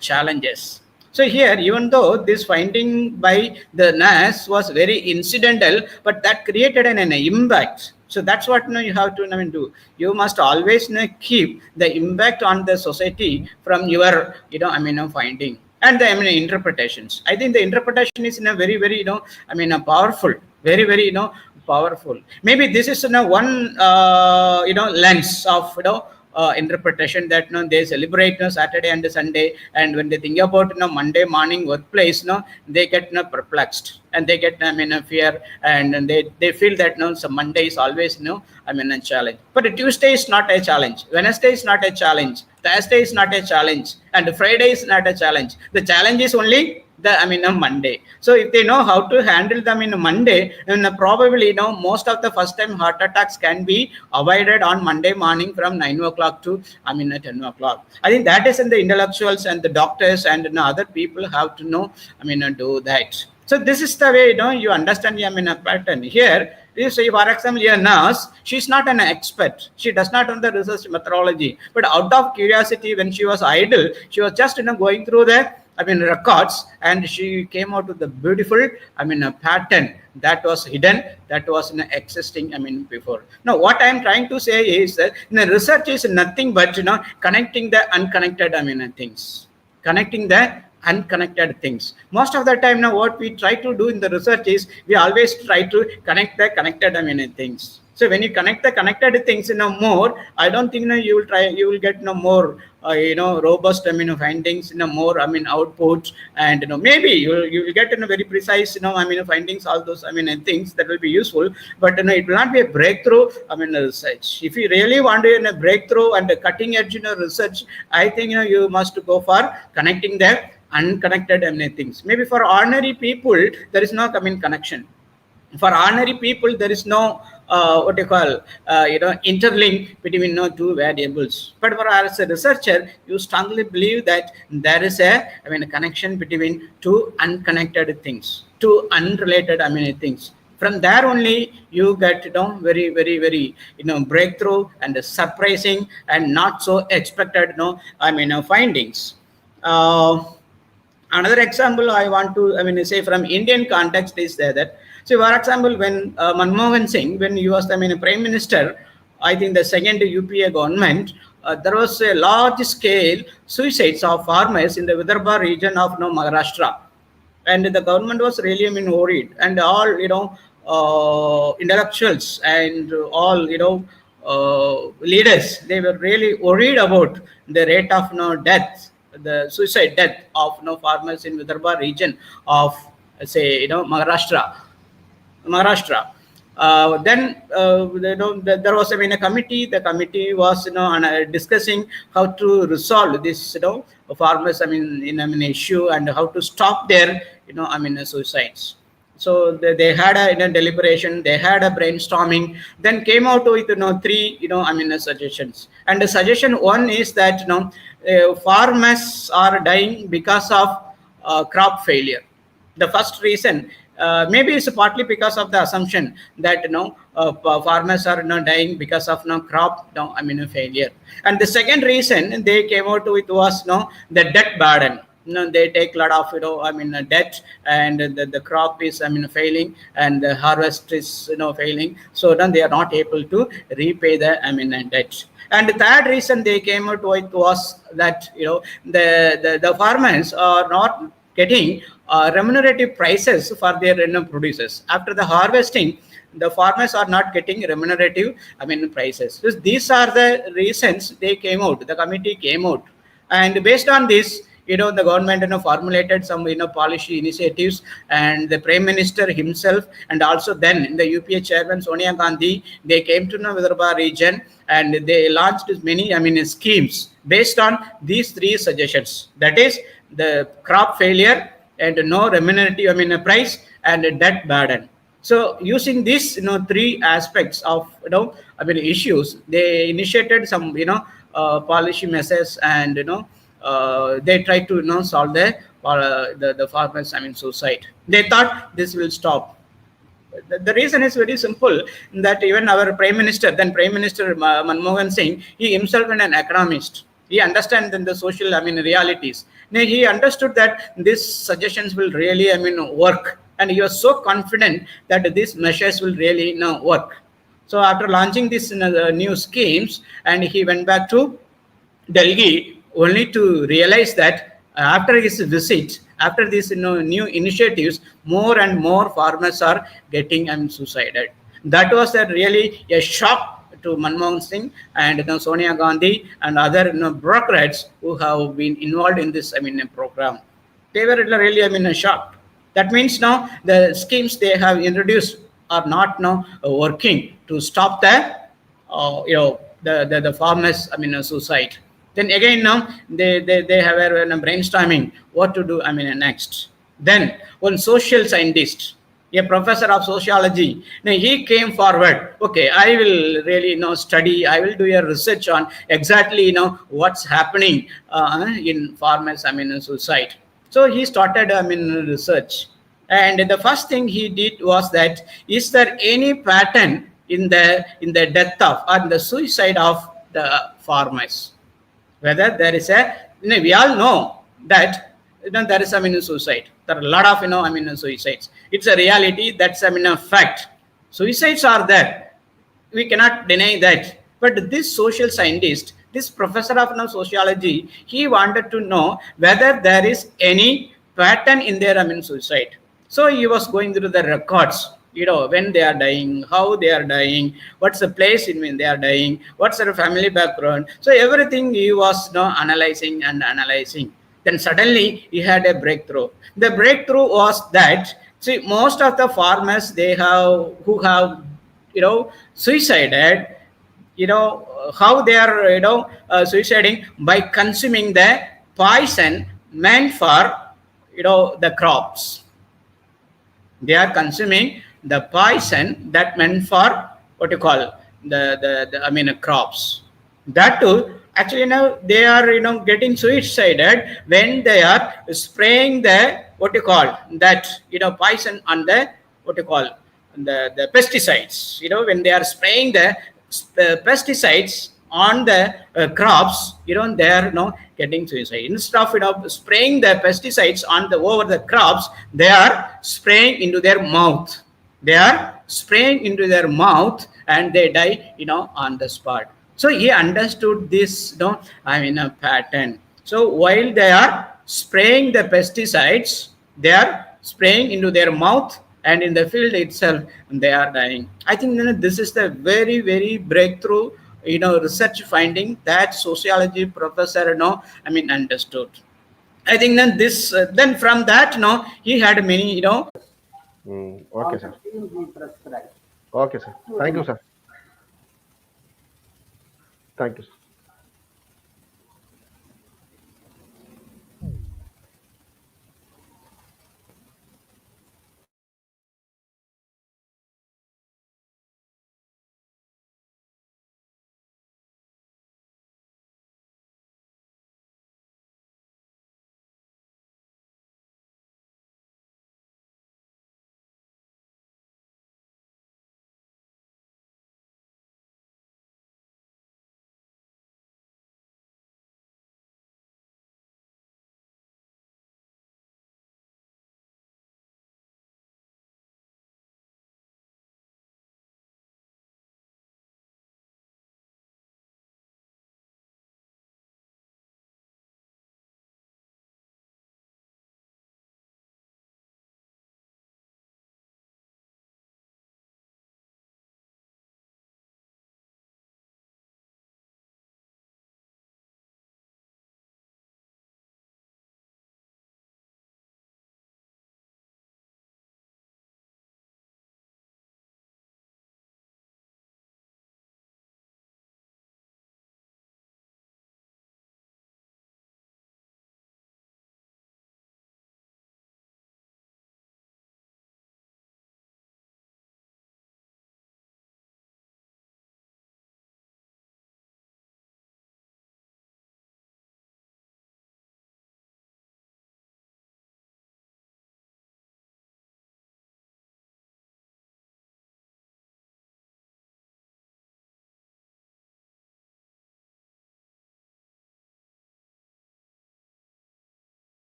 challenges. So here, even though this finding by the nurse was very incidental, but that created an impact. So that's what you have to do. You must always keep the impact on the society from your finding and the interpretations. I think the interpretation is very very powerful, very very powerful. Maybe this is one lens of interpretation, that they celebrate Saturday and Sunday, and when they think about Monday morning workplace, they get perplexed, and they get fear, and they feel that some Monday is always a challenge. But Tuesday is not a challenge, Wednesday is not a challenge, Thursday is not a challenge, and Friday is not a challenge. The challenge is only the Monday. So if they know how to handle them in Monday, then probably most of the first time heart attacks can be avoided on Monday morning from 9 o'clock to 10 o'clock. I think that is in the intellectuals and the doctors and other people have to know do that. So this is the way you understand a pattern here. You say, for example, a nurse, she's not an expert. She does not know the research methodology. But out of curiosity, when she was idle, she was just going through the records, and she came out with the beautiful a pattern that was hidden, that was existing before. Now what I am trying to say is that research is nothing but connecting the unconnected things, connecting the unconnected things. Most of the time now what we try to do in the research is we always try to connect the connected things. So when you connect the connected things more, I don't think you will get more robust findings, more outputs, and maybe you will get very precise findings, all those things that will be useful. But it will not be a breakthrough research. If you really want to a breakthrough and a cutting edge research, I think you must go for connecting the unconnected things. Maybe for ordinary people there is no connection. For ordinary people there is no what you call interlink between two variables. But for as a researcher, you strongly believe that there is a connection between two unconnected things, two unrelated things. From there only you get very very very breakthrough and surprising and not so expected findings. Another example I want to say from Indian context is that, so for example, when Manmohan Singh, when he was prime minister, I think the second UPA government, there was a large scale suicides of farmers in the Vidarbha region of Maharashtra, and the government was really worried, and all intellectuals and all leaders, they were really worried about the rate of death, the suicide death of farmers in Vidarbha region of say Maharashtra. Then there was a committee. The committee was discussing how to resolve this farmers in issue, and how to stop their suicides. So they had a deliberation, they had a brainstorming, then came out with three suggestions. And the suggestion one is that farmers are dying because of crop failure. The first reason, maybe it's partly because of the assumption that farmers are dying because of crop failure. And the second reason they came out with was the debt burden. They take a lot of debt, and the crop is failing, and the harvest is failing, so then they are not able to repay the debt. And the third reason they came out with was that the farmers are not getting remunerative prices for their producers. After the harvesting, the farmers are not getting remunerative prices. So these are the reasons they came out, the committee came out. And based on this, the government formulated some policy initiatives, and the prime minister himself, and also then the UPA chairman Sonia Gandhi, they came to Vidarbha region, and they launched many schemes based on these three suggestions. That is the crop failure, and no remunerative, price and debt burden. So using these, three aspects of, issues, they initiated some, policy measures, and they try to, solve the farmers, suicide. They thought this will stop. The reason is very simple, that even our prime minister, then prime minister Manmohan Singh, he himself is an economist. He understands the social, realities. Now, he understood that these suggestions will really, work, and he was so confident that these measures will really, work. So after launching these new schemes, and he went back to Delhi, only to realize that after his visit, after these, new initiatives, more and more farmers are getting suicided. That was a really a shock to Manmohan Singh and, Sonia Gandhi and other, bureaucrats who have been involved in this, program. They were really, shocked. That means now the schemes they have introduced are not now working to stop the, the farmers, suicide. Then again now they have a brainstorming what to do, next. Then one social scientist, a professor of sociology, now he came forward. Okay, I will really, study. I will do a research on exactly, what's happening in farmers, suicide. So he started, research, and the first thing he did was that, is there any pattern in the death of or the suicide of the farmers? Whether there is a, we all know that, there is, suicide. There are a lot of, suicides. It's a reality. That's, a fact. Suicides are there. We cannot deny that. But this social scientist, this professor of sociology, he wanted to know whether there is any pattern in their, suicide. So he was going through the records, when they are dying, how they are dying, what's the place in when they are dying, what's their family background. So everything he was, analyzing and analyzing. Then suddenly he had a breakthrough. The breakthrough was that, see, most of the farmers who have, suicided, how they are, suiciding by consuming the poison meant for, the crops. They are consuming the poison that meant for what you call the crops. That too, actually now they are, getting suicided when they are spraying the what you call that, poison on the what you call the pesticides. When they are spraying the pesticides on the crops, they are, getting suicide. Instead of, spraying the pesticides on the over the crops, they are spraying into their mouth. They are spraying into their mouth, and they die, on the spot. So he understood this, a pattern. So while they are spraying the pesticides, they are spraying into their mouth, and in the field itself they are dying. I think, this is the very, very breakthrough, research finding that sociology professor, understood. I think then this, then from that, he had many, Okay, sir. Team we prescribe. Okay, sir. Thank you, sir. Thank you, sir.